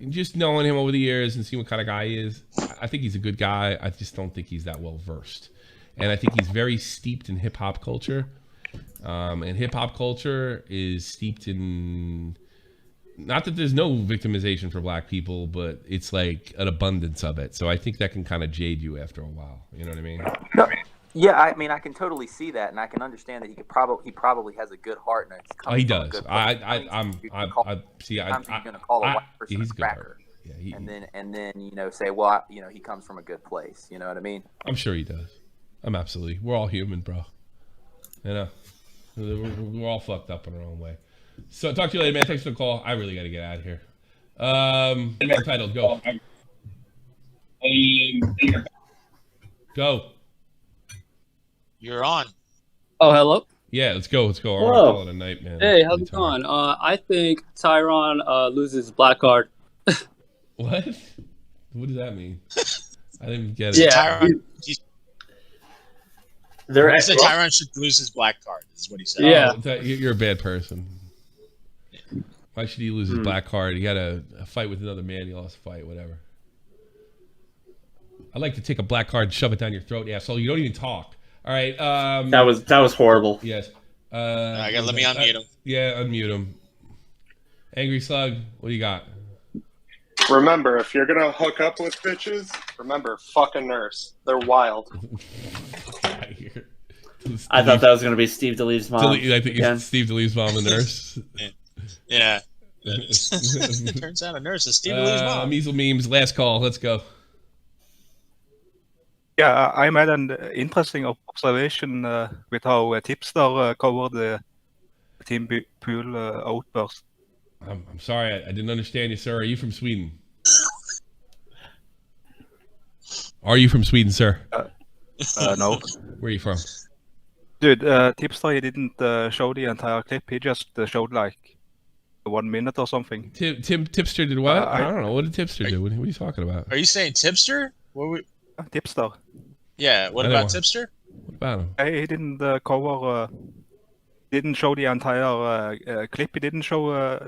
Speaker 2: just knowing him over the years and seeing what kind of guy he is, I think he's a good guy. I just don't think he's that well versed. And I think he's very steeped in hip hop culture. And hip hop culture is steeped in, not that there's no victimization for black people, but it's like an abundance of it. So I think that can kind of jade you after a while. You know what I mean?
Speaker 14: No. Yeah, I mean, I can totally see that, and I can understand that he probably has a good heart. And
Speaker 2: he does.
Speaker 14: I'm going to call a white person a cracker. Yeah, and then you know, say, well, you know, he comes from a good place. You know what I mean?
Speaker 2: I'm sure he does. Absolutely. We're all human, bro. You know, we're all fucked up in our own way. So talk to you later, man. Thanks for the call. I really got to get out of here. Untitled, go. Go.
Speaker 4: You're on.
Speaker 15: Oh, hello?
Speaker 2: Yeah, let's go. Let's go.
Speaker 15: Whoa.
Speaker 2: I want to call it a night, man.
Speaker 15: Hey, how's it going? I think Tyron loses black card.
Speaker 2: What? What does that mean? I didn't even get it.
Speaker 15: Yeah.
Speaker 4: He said Tyron should lose his black card, is what he said.
Speaker 15: Yeah.
Speaker 2: Oh, you're a bad person. Why should he lose his black card? He had a fight with another man. He lost a fight, whatever. I'd like to take a black card and shove it down your throat, asshole. You don't even talk. All right.
Speaker 3: That was horrible.
Speaker 2: Yes.
Speaker 4: I gotta let me unmute him.
Speaker 2: Yeah, unmute him. Angry Slug, what do you got?
Speaker 16: Remember, if you're gonna hook up with bitches, remember, fuck a nurse. They're wild.
Speaker 3: I thought that was gonna be Steve DeLeve's mom.
Speaker 2: I think it's Steve DeLeve's mom, the nurse.
Speaker 4: Yeah. Turns out a nurse is Steve DeLeve's mom.
Speaker 2: Measle memes. Last call. Let's go.
Speaker 17: Yeah, I made an interesting observation with how Tipster covered the Team Pool outburst.
Speaker 2: I'm sorry, I didn't understand you, sir. Are you from Sweden? Are you from Sweden, sir?
Speaker 17: No.
Speaker 2: Where are you from?
Speaker 17: Dude, Tipster, he didn't show the entire clip. He just showed like 1 minute or something.
Speaker 2: Tipster did what? I don't know. What did Tipster do? What are you talking about?
Speaker 4: Are you saying Tipster?
Speaker 17: Tipster.
Speaker 4: Yeah, what about Tipster?
Speaker 2: What about him?
Speaker 17: He didn't cover, didn't show the entire clip. He didn't show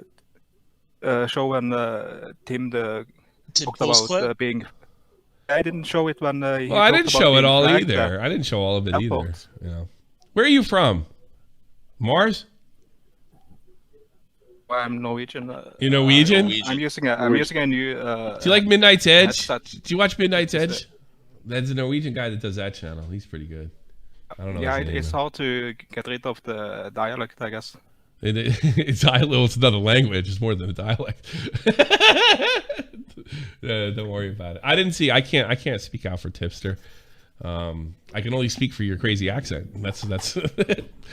Speaker 17: when Tim talked about being. I didn't show it when.
Speaker 2: Well, I didn't show it all either. I didn't show all of it either. You know. Where are you from? Mars?
Speaker 17: I'm Norwegian.
Speaker 2: You're Norwegian?
Speaker 17: I'm using a new.
Speaker 2: Do you like Midnight's Edge? Do you watch Midnight's Edge? That's a Norwegian guy that does that channel. He's pretty good. I don't know.
Speaker 17: Yeah, it's hard to get rid of the dialect, I guess.
Speaker 2: It's another language. It's more than a dialect. Don't worry about it. I can't speak out for Tipster. I can only speak for your crazy accent. That's all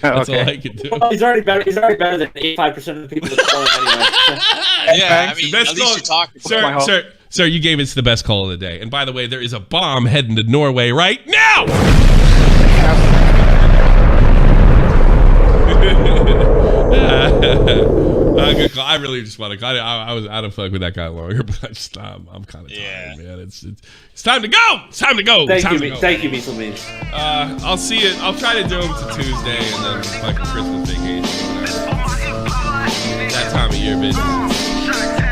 Speaker 2: I can do.
Speaker 3: Well, he's already better than 85% of the people that call him anyway.
Speaker 4: Yeah, I mean, at least you're talking.
Speaker 2: Sir, you gave us the best call of the day. And by the way, there is a bomb heading to Norway right now. Good call. I really just want to. I was out of fuck with that guy longer, but I'm kind of tired, man. It's time to go. It's time to go.
Speaker 3: Thank you, Measle Memes.
Speaker 2: I'll see it. I'll try to do them to Tuesday and then fucking Christmas vacation. That time of year, bitch.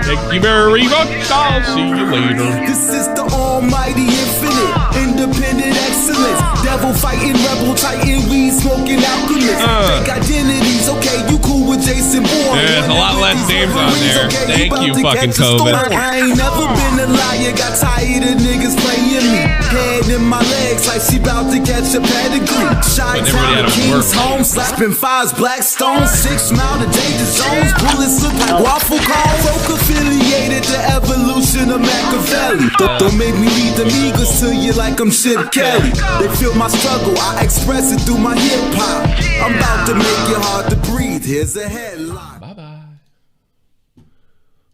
Speaker 2: Thank you very much. I'll see you later.
Speaker 18: This is the almighty infinite, independent excellence. Devil fighting, rebel titan, weed smoking alchemist. Fake identities, okay, you cool with Jason Bourne.
Speaker 2: There's a lot less names on there. Thank you, fucking COVID.
Speaker 18: I ain't never been a liar, got tired of niggas playing me. Head in my legs like she bout to catch a pedigree. Chi-town, King's home, slapping fives, black stones, 6 mile to danger zones. Bullets look like waffle cones. Folk affiliated to evolution of Machiavelli. Don't make me lead them eagles to you like I'm Chip Kelly. They feel my struggle, I express it through my hip hop. I'm about to make it hard to breathe. Here's a headline.
Speaker 2: Bye bye.